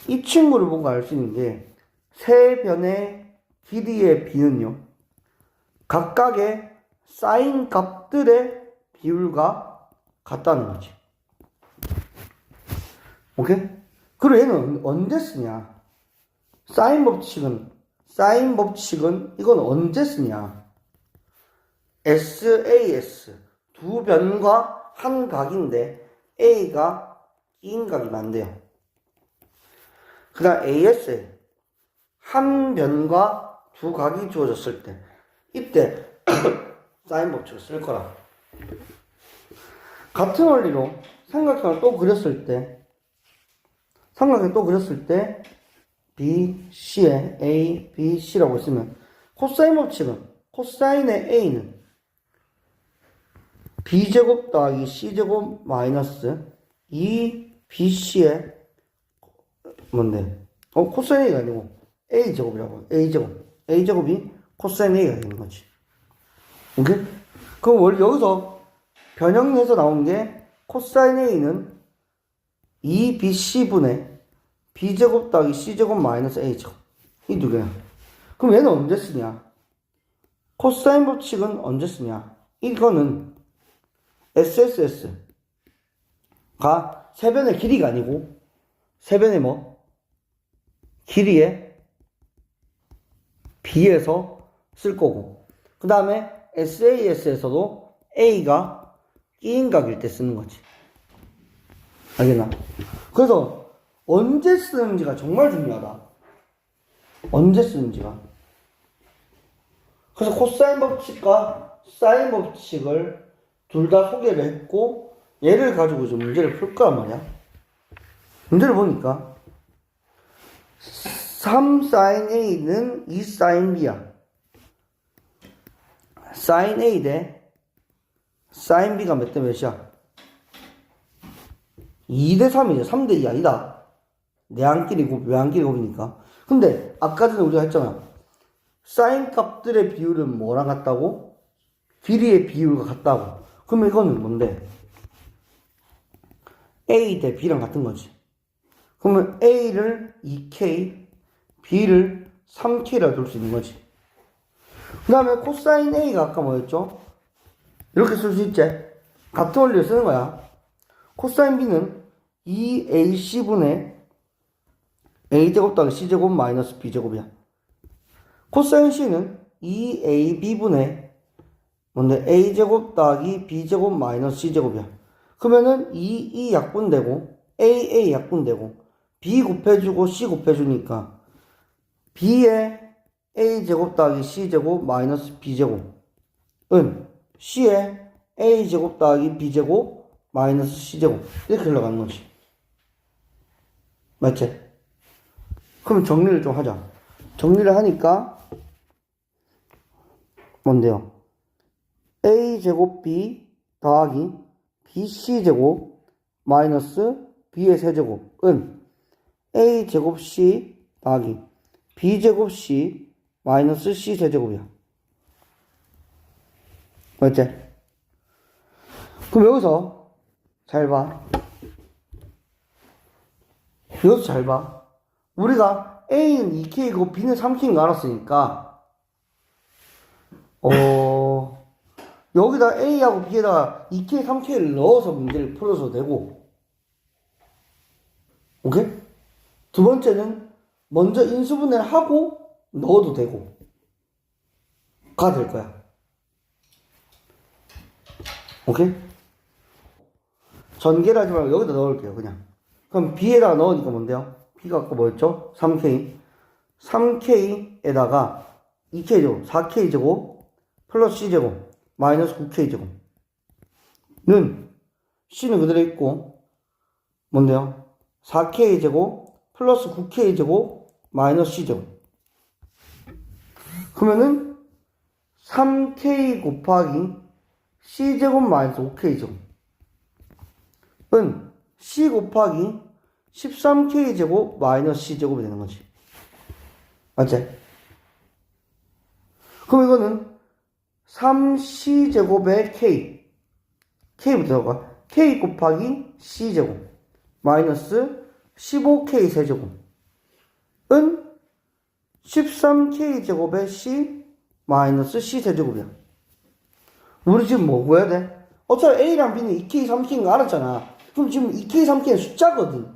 이 친구를 보고 알 수 있는 게 세 변의 길이의 비는요 각각의 사인 값들의 비율과 같다는 거지. 오케이? 그리고 얘는 언제 쓰냐? 사인 법칙은 이건 언제 쓰냐? SAS 두 변과 한 각인데 A가 끼인 각이면 안 돼요. 그 다음 AS에 한 변과 두 각이 주어졌을 때 이때 사인 법칙을 쓸 거라. 같은 원리로 삼각형을 또 그렸을 때 B, C에 A, B, C라고 있으면 코사인 법칙은 코사인의 A는 B제곱 더하기 C제곱 마이너스 2BC의 뭔데? 코사인 A가 아니고 A제곱이라고. A제곱이 코사인 A가 되는 거지. 오케이? 그럼 원래 여기서 변형해서 나온 게 코사인 A는 2BC분의 B제곱 더하기 C제곱 마이너스 A제곱. 이 두 개야. 그럼 얘는 언제 쓰냐? 코사인 법칙은 언제 쓰냐? 이거는 SSS가 세변의 길이가 아니고 세변의 길이에 B에서 쓸 거고, 그 다음에 SAS에서도 A가 끼인 각일 때 쓰는 거지. 알겠나? 그래서 언제 쓰는지가 정말 중요하다. 언제 쓰는지가. 그래서 코사인 법칙과 사인 법칙을 둘 다 소개를 했고, 얘를 가지고 좀 문제를 풀 거란 말이야. 문제를 보니까 3sin A는 2sin B야. sin A 대 sin B가 몇 대 몇이야? 2대 3이죠. 3대 2 아니다. 내한끼리 곱, 외한끼리 곱이니까. 근데 아까 전에 우리가 했잖아. 사인 값들의 비율은 뭐랑 같다고? 길이의 비율과 같다고. 그러면 이거는 뭔데? A 대 B랑 같은 거지. 그러면 A를 2K, B를 3K라 둘 수 있는 거지. 그 다음에 코사인 A가 아까 뭐였죠? 이렇게 쓸 수 있지? 같은 원리를 쓰는 거야. 코사인 B는 2AC분의 A제곱 더하기 C제곱 마이너스 B제곱이야. 코사인 C는 2AB분의 뭔데? A제곱 더하기 B제곱 마이너스 C제곱이야. 그러면은 이 약분되고 A 약분되고 B 곱해주고 C 곱해주니까 B의 A제곱 더하기 C제곱 마이너스 B제곱은 C의 A제곱 더하기 B제곱 마이너스 C제곱 이렇게 흘러가는 거지. 맞지? 그럼 정리를 좀 하자. 정리를 하니까 뭔데요? A제곱 B 더하기 BC제곱 마이너스 B의 세제곱은 A제곱 C 더하기 B제곱 C 마이너스 C 세제곱이야. 맞지? 그럼 여기서 잘 봐. 여기서 잘 봐. 우리가 A는 2K이고 B는 3K인 거 알았으니까 여기다 A하고 B에다가 2K, 3K를 넣어서 문제를 풀어도 되고, 오케이? 두 번째는 먼저 인수분해를 하고 넣어도 되고 가 될 거야. 오케이? 전개를 하지 말고 여기다 넣을게요. 그냥. 그럼 B에다가 넣으니까 뭔데요? B가 아까 뭐였죠? 3K. 3K에다가 2K제곱, 4K제곱 플러스 C제곱 마이너스 9K제곱는 C는 그대로 있고 뭔데요? 4K제곱 플러스 9K제곱 마이너스 C제곱. 그러면은 3K 곱하기 C제곱 마이너스 5K제곱은 C 곱하기 13K제곱 마이너스 C제곱이 되는 거지. 맞지? 그럼 이거는 3C제곱의 K부터 가. K 곱하기 C제곱 마이너스 15K 세제곱은 13K제곱의 C 마이너스 C 세제곱이야. 우리 지금 뭐 구해야 돼? 어차피 A랑 B는 2K, 3K인 거 알았잖아. 그럼 지금 2K, 3K는 숫자거든.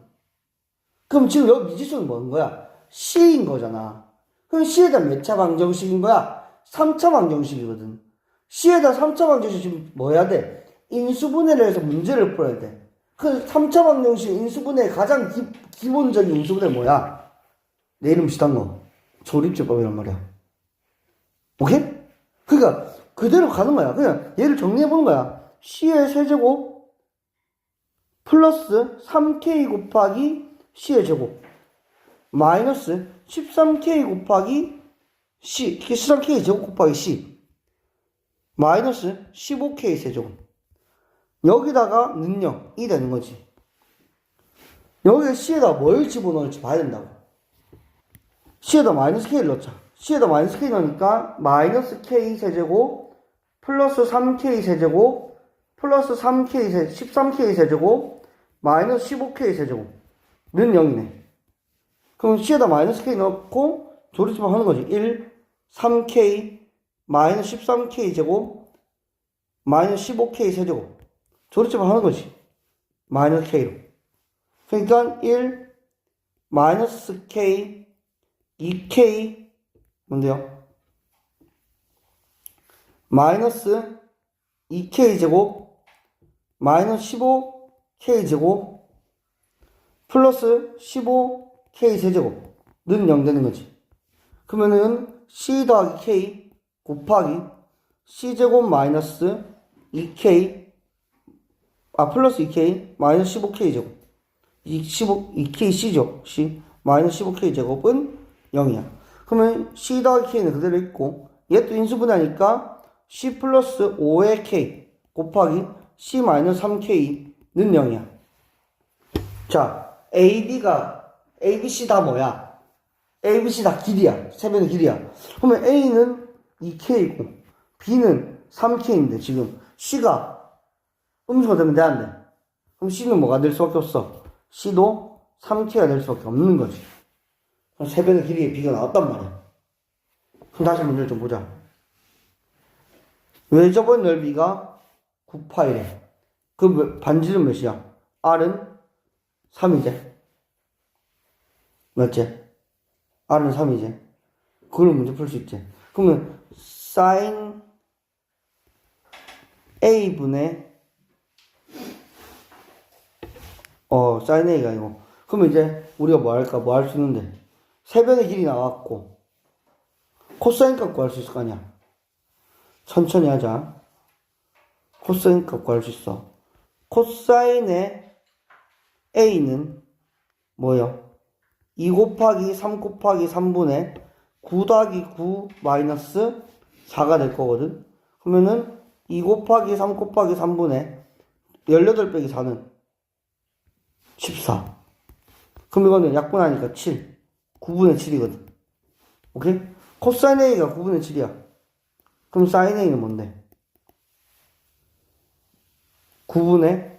그럼 지금 여기 미지수는 뭐인 거야? C인 거잖아. 그럼 C에 대한 몇 차 방정식인 거야? 3차 방정식이거든. C에 대한 3차 방정식 지금 뭐 해야 돼? 인수분해를 해서 문제를 풀어야 돼. 그 3차 방정식 인수분해의 가장 기본적인 인수분해 뭐야? 내 이름 비슷한 거. 조립제법이란 말이야. 오케이? 그러니까 그대로 가는 거야. 그냥 얘를 정리해보는 거야. C의 세제곱 플러스 3K 곱하기 C의 제곱 마이너스 13K 곱하기 C 13K 제곱 곱하기 C 마이너스 15K 세제곱 여기다가 능력이 되는 거지. 여기에 C에다 뭘 집어넣을지 봐야 된다고. C에다 마이너스 K를 넣자. C에다 마이너스 K 넣으니까 마이너스 K 세제곱 플러스 3K 세제곱 플러스 3K 13K 세제곱 마이너스 15K 세제곱는 0이네. 그럼 C에다 마이너스 K 넣고 조립집합 하는 거지. 1, 3K 마이너스 13K 제곱 마이너스 15K 세제곱 조립집합 하는 거지. 마이너스 K로. 그러니까 1 마이너스 K 2K 뭔데요? 마이너스 2K 제곱 마이너스 15K 제곱 플러스 15K 세제곱는 0 되는 거지. 그러면은 C 더하기 K 곱하기 C제곱 마이너스 2K 플러스 2K 마이너스 15K 제곱 2K C죠. C 마이너스 15K 제곱은 0이야. 그러면 C 더하기 K는 그대로 있고 얘 또 인수분해하니까 C 플러스 5의 K 곱하기 C 마이너스 3K는 0이야. 자, A, B, C 다 뭐야? A, B, C 다 길이야. 세변의 길이야. 그러면 A는 2K이고 B는 3K인데 지금 C가 음수가 되면 돼, 안 돼? 그럼 C는 뭐가 될 수밖에 없어? C도 3K가 될 수밖에 없는 거지. 그럼 세변의 길이의 B가 나왔단 말이야. 그럼 다시 문제를 좀 보자. 외접은 넓이가 9파이래. 그 반지름 몇이야? R은 3이제. 맞지? R은 3이제. 그걸 문제 풀 수 있지. 그러면 sin A분의 sin A가 아니고 그러면 이제 우리가 뭐 할까? 뭐 할 수 있는데 세변의 길이 나왔고 코사인 값 구할 수 있을 거 아니야. 천천히 하자. 코사인 값 구할 수 있어. 코사인의 A는 뭐예요? 2 곱하기 3 곱하기 3분의 9 더하기 9 마이너스 4가 될 거거든. 그러면은 2 곱하기 3 곱하기 3분의 18 빼기 4는 14. 그럼 이거는 약분하니까 7. 9분의 7이거든. 오케이? 코사인 A가 9분의 7이야. 그럼 사인 A는 뭔데? 9분의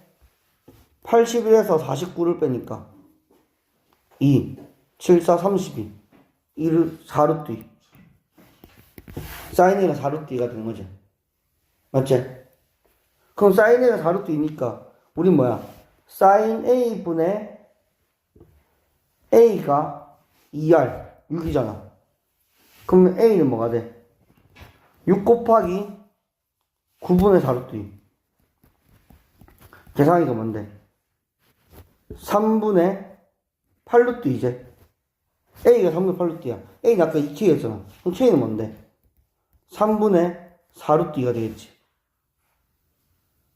81에서 49를 빼니까 2, 7, 4, 32 2를 4루트 2 사인 A가 4루트 2가 되는 거지. 맞지? 그럼 사인 A가 4루트 2니까 우린 뭐야? 사인 A분의 A가 2R 6이잖아. 그러면 A는 뭐가 돼? 6 곱하기 9분의 4루트 2 계산하기가 뭔데? 3분의 8루트 2제. A가 3분의 8루트야. A는 아까 2K였잖아. 그럼 K는 뭔데? 3분의 4루트 2가 되겠지.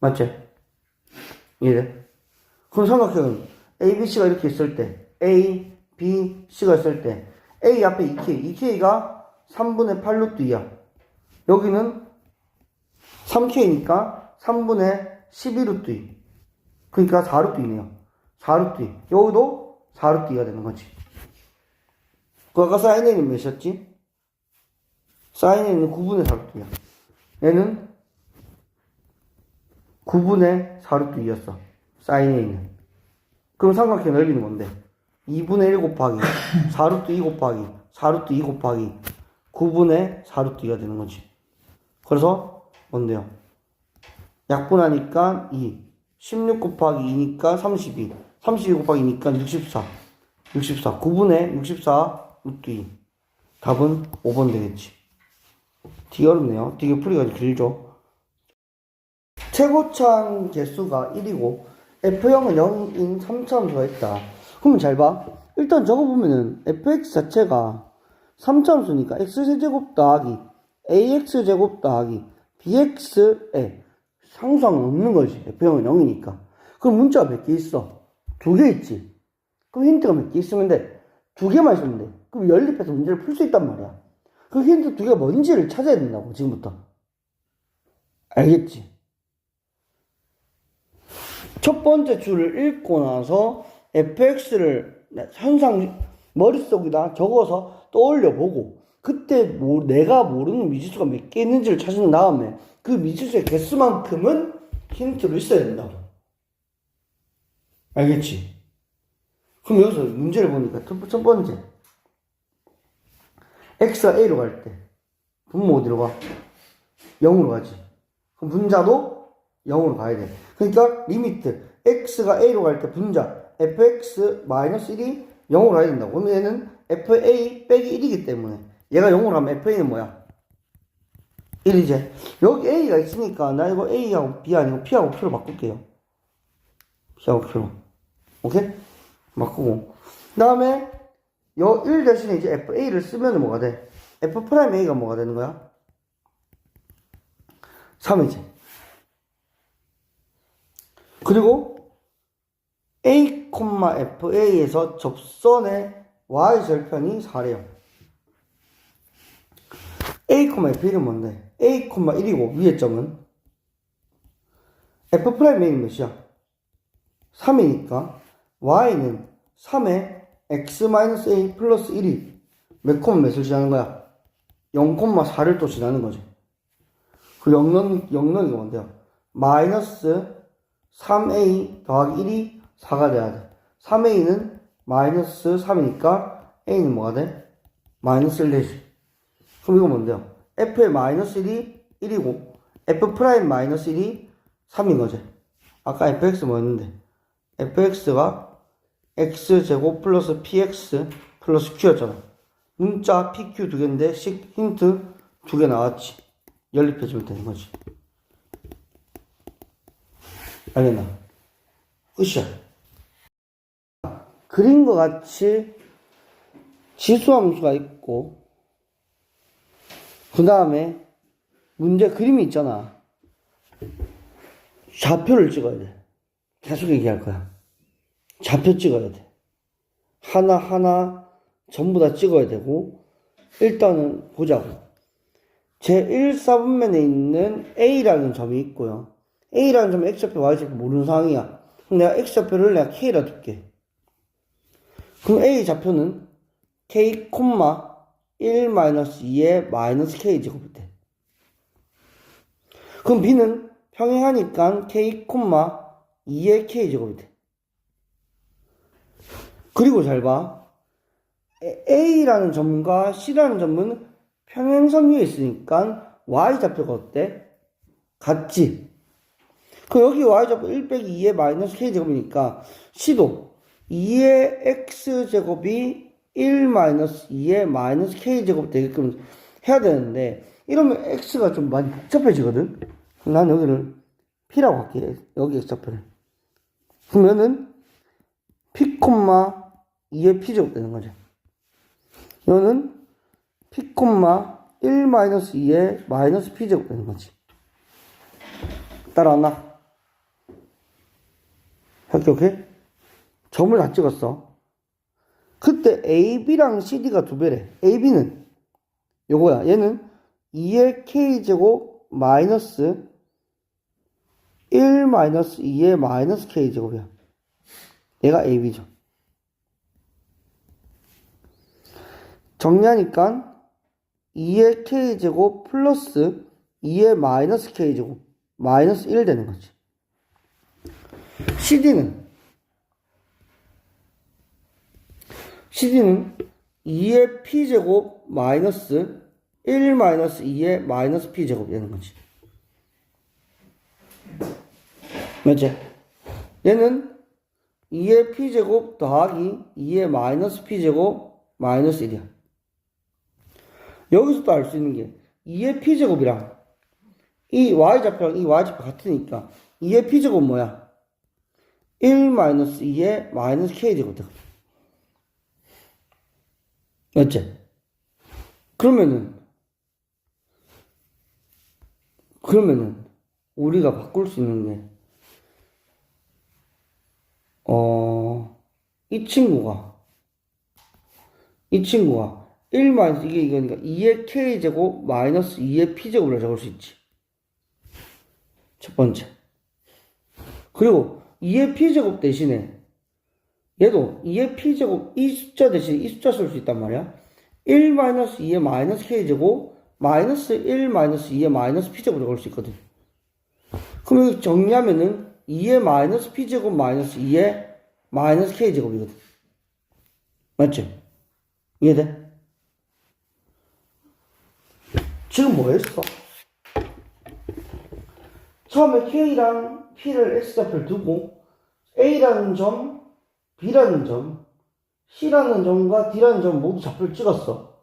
맞지? 이해돼? 그럼 삼각형은 A, B, C가 이렇게 있을 때 A, B, C가 있을 때 A 앞에 2K, 2K가 3분의 8루트 2야. 여기는 3K니까 3분의 12루트 2. 그러니까 4루트 2네요. 4루트 2. 여기도 4루트 2가 되는 거지. 그 아까 사인 A는 몇이었지? 사인 A는 9분의 4루트 2야. 얘는 9분의 4루트 2였어. 사인 A는. 그럼 삼각형 넓이는 뭔데? 2분의 1 곱하기 4루트 2 곱하기 4루트 2 곱하기 9분의 4루트 2가 되는 거지. 그래서 뭔데요? 약분하니까 2. 16 곱하기 2니까 32. 32 곱하기 2니까 64. 64. 9분의 64 루트 2. 답은 5번 되겠지. 되게 어렵네요. 되게 풀이가 길죠. 최고차항 개수가 1이고 F형은 0인 3차함수가 있다. 그러면 잘 봐. 일단 저거 보면은 fx 자체가 3차함수니까 x제곱 더하기 ax제곱 더하기 bx에 상수항은 없는 거지. F형은 0이니까. 그럼 문자가 몇 개 있어? 2개 있지. 그럼 힌트가 몇 개 있으면 돼? 2개만 있으면 돼. 그럼 연립해서 문제를 풀 수 있단 말이야. 그 힌트 2개가 뭔지를 찾아야 된다고, 지금부터. 알겠지? 첫 번째 줄을 읽고 나서 fx를 현상 머릿속에다 적어서 떠올려보고 그때 내가 모르는 미지수가 몇 개 있는지를 찾은 다음에 그 미지수의 개수만큼은 힌트로 있어야 된다고. 알겠지? 그럼 여기서 문제를 보니까 첫 번째 x가 a로 갈 때 분모 어디로 가? 0으로 가지. 그럼 분자도 0으로 가야 돼. 그러니까 리미트 x가 a로 갈 때 분자 fx-1이 0으로 가야 된다고. 그러면 얘는 fa 빼기 1이기 때문에 얘가 0으로 가면 fa는 뭐야? 1이지. 여기 a가 있으니까 나 이거 a하고 b 아니고 p하고 q로 바꿀게요. p하고 q로. 오케이? 바꾸고 그 다음에 1 대신에 이제 fa를 쓰면 뭐가 돼? f'a가 뭐가 되는 거야? 3이지. 그리고 a, fa에서 접선의 y절편이 4래요. a, fa는 뭔데? a, 1이고 위의 점은 f'a는 몇이야? 3이니까 y는 3에 x-a 플러스 1이 몇 몇을 지나는 거야? 0,4를 또 지나는 거지. 그 영역이 뭔데요? 마이너스 3a 더하기 1이 4가 돼야 돼. 3a는 마이너스 3이니까 a는 뭐가 돼? 마이너스 1 되지. 그럼 이거 뭔데요? f의 마이너스 1이 1이고 f 프라임 마이너스 1이 3인 거지. 아까 fx 뭐였는데? fx가 x제곱 플러스 px 플러스 q였잖아. 문자 pq 2개인데 힌트 2개 나왔지. 연립해주면 되는 거지. 알겠나? 끝이야. 그림과 같이 지수함수가 있고 그 다음에 문제 그림이 있잖아. 좌표를 찍어야 돼. 계속 얘기할 거야. 좌표 찍어야 돼. 하나하나 전부 다 찍어야 되고 일단은 보자고. 제1사분면에 있는 A라는 점이 있고요. A라는 점은 X좌표, Y좌표 모르는 상황이야. 그럼 내가 X좌표를 내가 K라 둘게. 그럼 A 좌표는 K, 1-2의 마이너스 K 제곱이 돼. 그럼 B는 평행하니까 K, 2의 K 제곱이 돼. 그리고 잘 봐. A라는 점과 C라는 점은 평행선 위에 있으니까 Y좌표가 어때? 같지? 그럼 여기 Y좌표 1-2의 마이너스 K제곱이니까 C도 2의 X제곱이 1-2의 마이너스 K제곱 되게끔 해야 되는데 이러면 X가 좀 많이 복잡해지거든? 난 여기를 P라고 할게. 여기 X좌표를. 그러면은 P, 2의 P제곱 되는 거죠. 이거는 P, 1-2의 마이너스 P제곱 되는 거지. 따라왔나? 오케이? 점을 다 찍었어. 그때 AB랑 CD가 2배래. AB는 요거야. 얘는 2의 K제곱 마이너스 1-2의 마이너스 K제곱이야. 얘가 AB죠. 정리하니까 2의 K제곱 플러스 2의 마이너스 K제곱 마이너스 1 되는 거지. CD는 2의 P제곱 마이너스 1-2의 마이너스 P제곱 되는 거지. 맞지? 얘는 2의 p제곱 더하기 2의 마이너스 p제곱 마이너스 1이야. 여기서 또 알 수 있는 게 2의 p제곱이랑 이 y좌표랑 이 y좌표 같으니까 2의 p제곱 뭐야? 1 마이너스 2의 마이너스 k제곱 되거든. 맞지? 그러면은 우리가 바꿀 수 있는 게 이 친구가 1 마이너스 이거니까 2의 k제곱 마이너스 2의 p제곱을 적을 수 있지. 첫 번째. 그리고 2의 p제곱 대신에 얘도 2의 p제곱 이 숫자 대신 이 숫자 쓸 수 있단 말이야. 1 마이너스 2의 마이너스 k제곱 마이너스 1 마이너스 2의 마이너스 p제곱 적을 수 있거든. 그럼 여기 정리하면은 2의 마이너스 p제곱 마이너스 2의 마이너스 k제곱이거든. 맞지? 이해돼? 지금 뭐 했어? 처음에 k랑 p를 x좌표를 두고 a라는 점, b라는 점, c라는 점과 d라는 점 모두 좌표를 찍었어.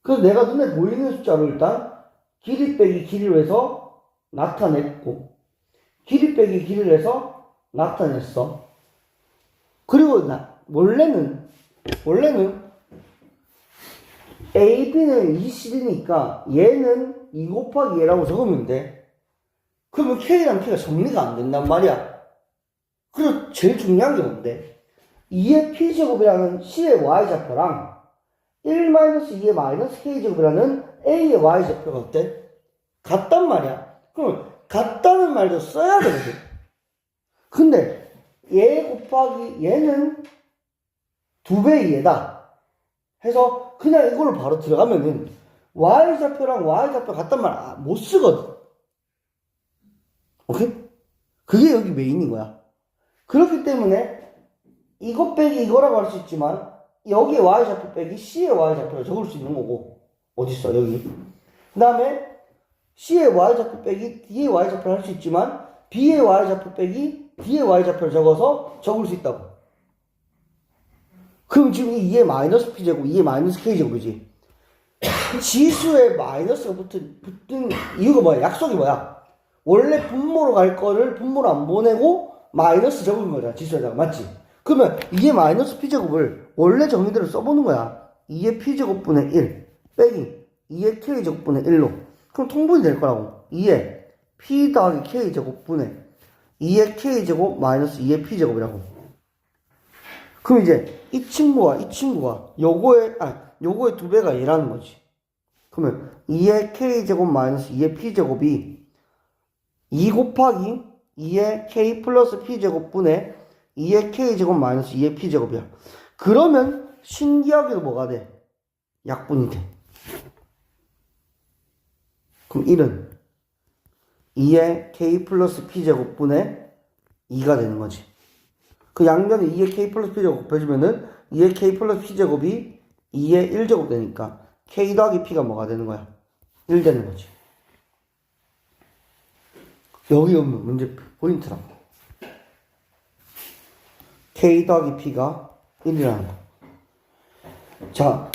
그래서 내가 눈에 보이는 숫자로 일단 길이 빼기 길이로 해서 나타냈고 길이 빼기 길이로 해서 나타냈어. 그리고 원래는 A, B는 20이니까 얘는 2 곱하기 얘라고 적으면 돼. 그러면 K랑 K가 정리가 안 된단 말이야. 그리고 제일 중요한 게 뭔데? 2의 P제곱이라는 C의 Y좌표랑 1-2의 마이너스 K제곱이라는 A의 Y좌표가 어때? 같단 말이야. 그럼 같다는 말도 써야 되거든. 근데 얘 곱하기 얘는 2배의 얘다 해서 그냥 이걸로 바로 들어가면은 Y좌표랑 Y좌표 같단 말 못 쓰거든. 오케이? 그게 여기 메인인 거야. 그렇기 때문에 이것 빼기 이거라고 할 수 있지만 여기에 Y좌표 빼기 C의 Y좌표를 적을 수 있는 거고. 어딨어 여기. 그 다음에 C의 Y좌표 빼기 D의 Y좌표를 할 수 있지만 B의 Y좌표 빼기 D의 Y좌표를 적어서 적을 수 있다고. 그럼 지금 이 2의 마이너스 P제곱, 2의 마이너스 K제곱이지. 지수에 마이너스가 붙은 이유가 뭐야? 약속이 뭐야? 원래 분모로 갈 거를 분모로 안 보내고 마이너스 적은 거잖아. 지수에다가. 맞지? 그러면 2의 마이너스 P제곱을 원래 정의대로 써보는 거야. 2의 P제곱분의 1 빼기 2의 K제곱분의 1로. 그럼 통분이 될 거라고. 2의 P 더하기 K제곱분의 2의 K제곱 마이너스 2의 P제곱이라고. 그럼 이제 이 친구와 요거의 2배가 얘라는 거지. 그러면 2의 K제곱 마이너스 2의 P제곱이 2 곱하기 2의 K 플러스 P제곱분의 2의 K제곱 마이너스 2의 P제곱이야. 그러면 신기하게도 뭐가 돼? 약분이 돼. 그럼 1은 2의 K 플러스 P제곱분의 2가 되는 거지. 그 양변에 2의 K 플러스 P제곱 곱해주면은 2의 K 플러스 P제곱이 2의 1제곱 되니까 K 더하기 P가 뭐가 되는 거야? 1 되는 거지. 여기 오면 문제 포인트라고. K 더하기 P가 1이라는 거. 자,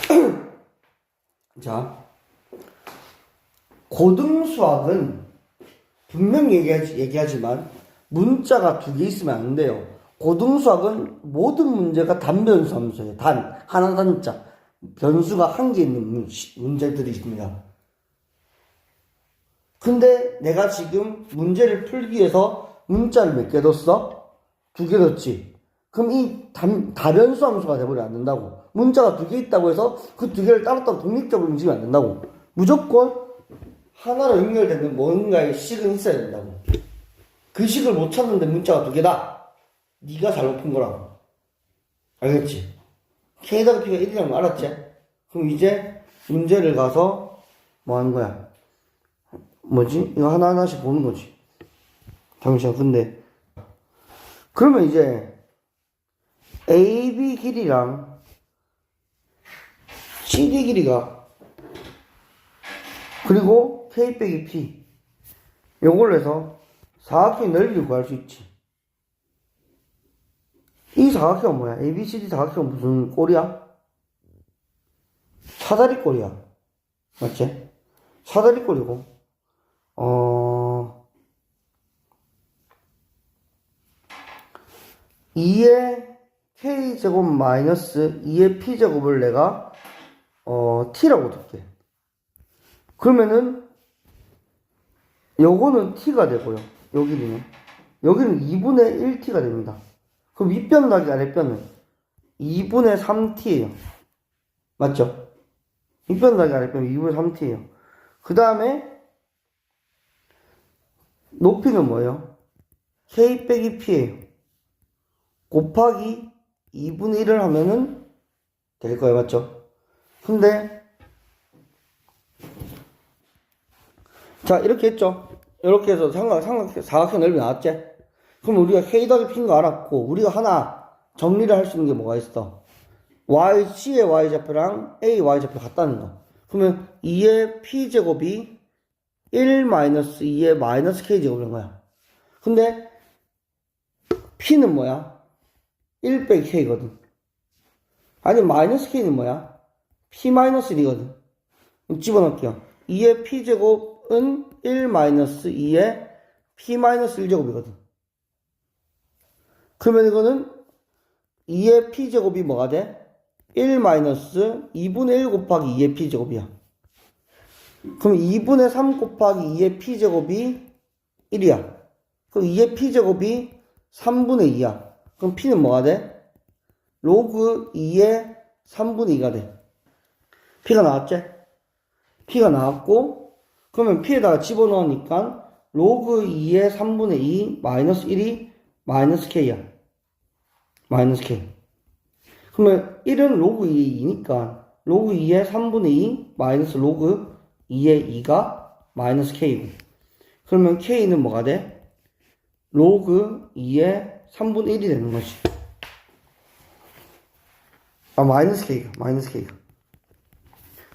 고등수학은 분명히 얘기하지만 문자가 2개 있으면 안 돼요. 고등수학은 모든 문제가 단변수 함수예요. 하나 단자. 변수가 1개 있는 문제들이 있습니다. 근데 내가 지금 문제를 풀기 위해서 문자를 몇 개 뒀어? 2개 뒀지. 그럼 이 다변수 함수가 돼버리면 안 된다고. 문자가 2개 있다고 해서 그 2개를 따로따로 독립적으로 움직이면 안 된다고. 무조건 하나로 연결되는 뭔가의 식은 있어야 된다고. 그 식을 못 찾는데 문자가 2개다. 네가 잘못 푼 거라고. 알겠지? K 더하기 P가 1이라는 거 알았지? 그럼 이제 문제를 가서 뭐 하는 거야? 뭐지? 이거 하나하나씩 보는 거지. 잠시만. 근데 그러면 이제 AB 길이랑 CD 길이가 그리고 K 빼기 P 요걸로 해서 사각형의 넓이를 구할 수 있지. 이 사각형은 뭐야? ABCD 사각형은 무슨 꼴이야? 사다리 꼴이야. 맞지? 사다리 꼴이고, 2의 K제곱 마이너스 2의 P제곱을 내가, T라고 둘게. 그러면은, 요거는 T가 되고요. 여기는 2분의 1T가 됩니다. 그럼 윗변 더하기 아랫변은 2분의 3T예요. 맞죠? 윗변 더하기 아랫변은 2분의 3T예요. 그 다음에 높이는 뭐예요? K 빼기 P예요. 곱하기 2분의 1을 하면은 될 거예요. 맞죠? 근데 자, 이렇게 했죠? 이렇게 해서 사각형 넓이 나왔지? 그럼 우리가 K 더하기 P인 거 알았고, 우리가 하나 정리를 할 수 있는 게 뭐가 있어? C의 Y좌표랑 A Y좌표 같다는 거. 그러면 2의 P제곱이 1 마이너스 2의 마이너스 K제곱인 거야. 근데 P는 뭐야? 1 빼기 K거든. 아니, 마이너스 K는 뭐야? P 마이너스 1이거든. 집어넣을게요. 2의 P제곱은 1 마이너스 2의 P 마이너스 1제곱이거든. 그러면 이거는 2의 P제곱이 뭐가 돼? 1 마이너스 2분의 1 곱하기 2의 P제곱이야. 그럼 2분의 3 곱하기 2의 P제곱이 1이야. 그럼 2의 P제곱이 3분의 2야. 그럼 P는 뭐가 돼? 로그 2의 3분의 2가 돼. P가 나왔지? P가 나왔고, 그러면 P에다가 집어넣으니까 로그 2의 3분의 2 마이너스 1이 마이너스 K야. 마이너스 K. 그러면 1은 로그 2의 2니까 로그 2의 3분의 2 마이너스 로그 2의 2가 마이너스 K고. 그러면 K는 뭐가 돼? 로그 2의 3분의 1이 되는 거지. 마이너스 K가.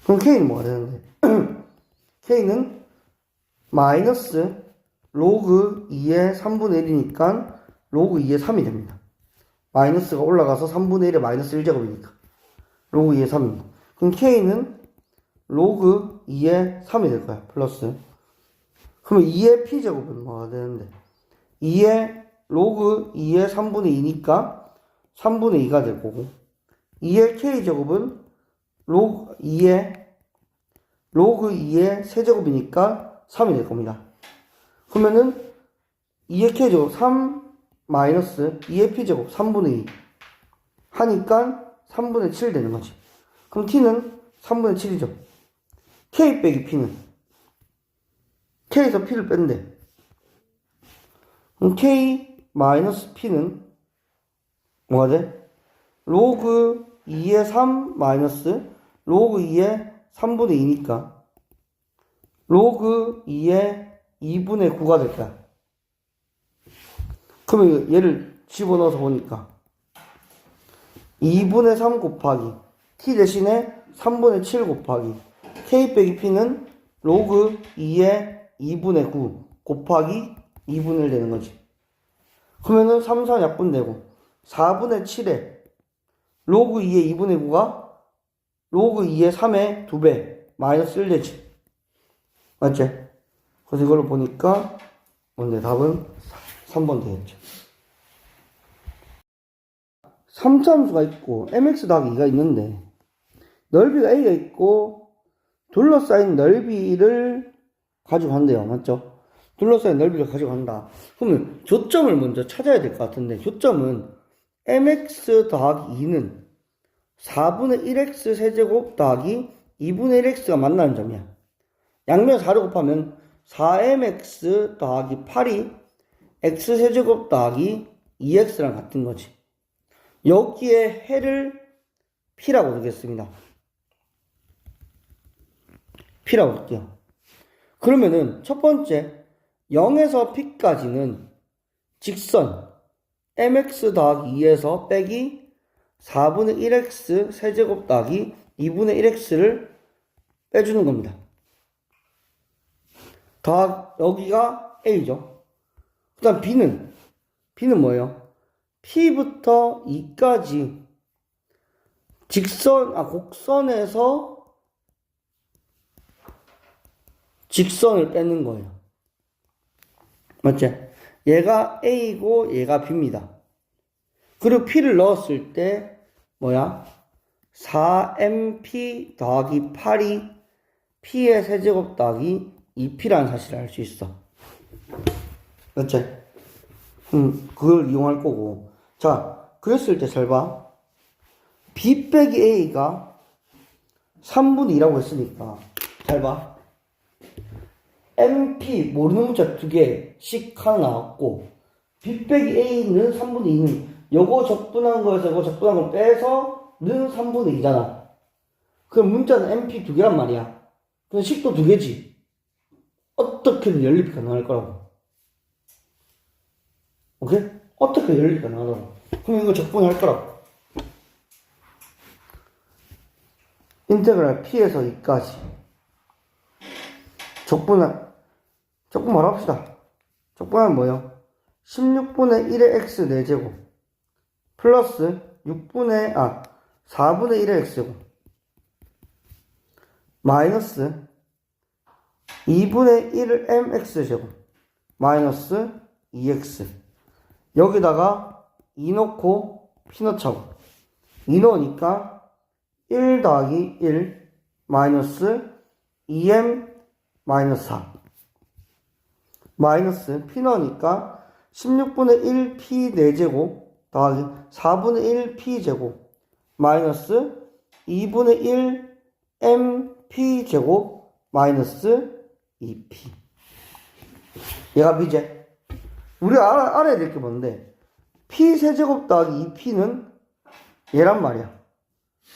그럼 K는 뭐가 되는데? K는 마이너스 로그 2의 3분의 1이니까 로그 2의 3이 됩니다. 마이너스가 올라가서 3분의 1의 마이너스 1제곱이니까 로그 2의 3입니다. 그럼 K는 로그 2의 3이 될 거야. 플러스. 그러면 2의 P제곱은 뭐가 되는데? 2의 로그 2의 3분의 2니까 3분의 2가 될 거고, 2의 K제곱은 로그 2의 세제곱이니까 3이 될 겁니다. 그러면은 2의 K제곱 3 마이너스 2의 P제곱 3분의 2 하니까 3분의 7 되는 거지. 그럼 T는 3분의 7이죠. K 빼기 P는 K에서 P를 뺀대. 그럼 K 마이너스 P는 뭐가 돼? 로그 2의 3 마이너스 로그 2의 3분의 2니까 로그 2의 2분의 9가 될 거야. 그러면 얘를 집어넣어서 보니까 2분의 3 곱하기 T 대신에 3분의 7 곱하기 K 빼기 P는 로그 2의 2분의 9 곱하기 2분의 1 되는 거지. 그러면은 3, 4 약분되고 4분의 7에 로그 2의 2분의 9가 로그 2의 3의 2배 마이너스 1 되지. 맞지? 그래서 이걸로 보니까 뭔데? 답은 3번 되겠죠. 3차함수가 있고 mx 더하기 2가 있는데 넓이가 a가 있고 둘러싸인 넓이를 가지고 간대요. 맞죠? 둘러싸인 넓이를 가지고 간다. 그러면 교점을 먼저 찾아야 될 것 같은데, 교점은 mx 더하기 2는 4분의 1x 세제곱 더하기 2분의 1x가 만나는 점이야. 양면 4를 곱하면 4mx 더하기 8이 x 세제곱 더하기 2x랑 같은 거지. 여기에 해를 P라고 두겠습니다. P라고 둘게요. 그러면은 첫 번째 0에서 P까지는 직선 mx 더하기 2에서 빼기 4분의 1x 세제곱 더하기 2분의 1x를 빼주는 겁니다. 여기가 a죠. 그 다음 B는 뭐예요? P부터 E까지 곡선에서 직선을 빼는 거예요. 맞지? 얘가 A고 얘가 B입니다. 그리고 P를 넣었을 때 뭐야? 4MP 더하기 8이 P의 세제곱 더하기 2P라는 사실을 알 수 있어. 맞지? 그걸 이용할 거고. 자, 그랬을 때 잘 봐. B 빼기 A가 3분의 2라고 했으니까 잘 봐. MP 모르는 문자 2개씩 하나 나왔고 B 빼기 A는 3분의 2는 요거 적분한 거에서 요거 적분한 걸 빼서 는 3분의 2잖아. 그럼 문자는 MP 2개란 말이야. 그럼 식도 2개지. 어떻게든 연립이 가능할 거라고. 오케이? 어떻게 연립이 가능하다고. 그럼 이거 적분할 거라고. 인테그랄 P에서 2까지. 적분 말합시다. 적분하면 뭐예요? 16분의 1의 x 4제곱 플러스 4분의 1의 x제곱 마이너스 2분의 1을 mx제곱 마이너스 2x 여기다가 2 넣고 p 넣자고 2 넣으니까 1 더하기 1 마이너스 2m 마이너스 4 마이너스 p 넣으니까 16분의 1 p 4제곱 더하기 4분의 1 p 제곱 마이너스 2분의 1 m p 제곱 마이너스 2p 얘가 b제. 우리가 알아야 될 게 뭔데 p 세제곱 더하기 2p는 얘란 말이야.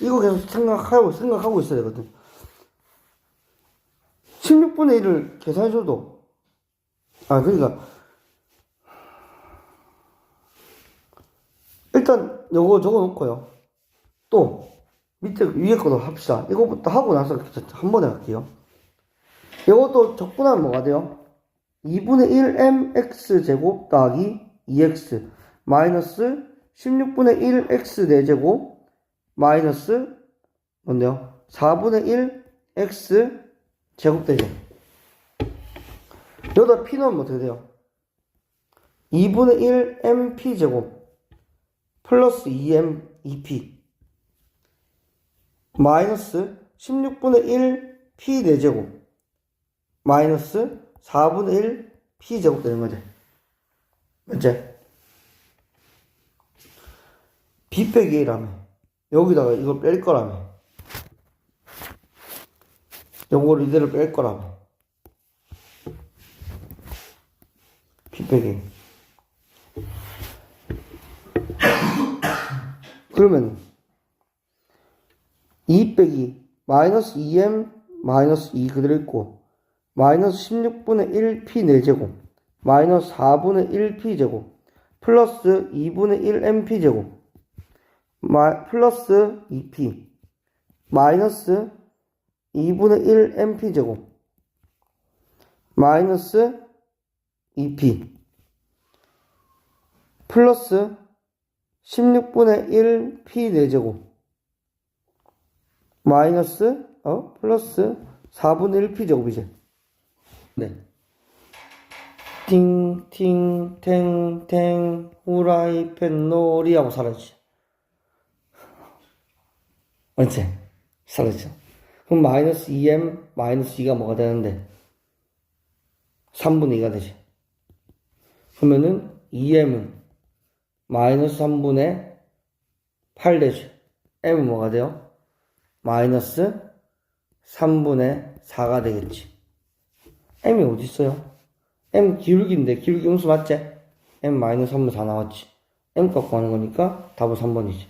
이거 계속 생각하고 있어야 되거든. 16분의 1을 계산해줘도 그러니까 일단 요거 적어놓고요. 또 밑에 위에 거도 합시다. 이거부터 하고 나서 한 번에 할게요. 요것도 적분하면 뭐가 돼요? 2분의 1 mx제곱 더하기 2x 마이너스 16분의 1 x 4제곱 마이너스 뭔데요? 4분의 1 x 제곱되죠. 여기다 p 넣으면 어떻게 돼요? 2분의 1 mp 제곱 플러스 2m 2p 마이너스 16분의 1 p 4제곱 마이너스 4분의 1 p 제곱 되는 거지. 맞지? b 빼기 a라며. 여기다가 이걸 뺄 거라며. 요거를 이대로 뺄 거라며. b 빼기 a. 그러면 2 빼기 마이너스 2m 마이너스 2 그대로 있고 마이너스 16분의 1p 4제곱 마이너스 4분의 1p 제곱 플러스 2분의 1mp 제곱 플러스 2p 마이너스 2분의 1mp 제곱 마이너스 2p 플러스 16분의 1p 4제곱 마이너스 플러스 4분의 1p 제곱이지. 네. 팅팅 탱탱 후라이팬 놀이 하고 사라지죠. 맞지? 사라지죠. 그럼 마이너스 2m 마이너스 2가 뭐가 되는데 3분의 2가 되지. 그러면은 2m은 마이너스 3분의 8 되지. m은 뭐가 돼요? 마이너스 3분의 4가 되겠지. m이 어디 있어요? m 기울기인데 기울기 음수 맞지? m 마이너스 3분의 4 나왔지. m 값 구하는 거니까 답은 3번이지.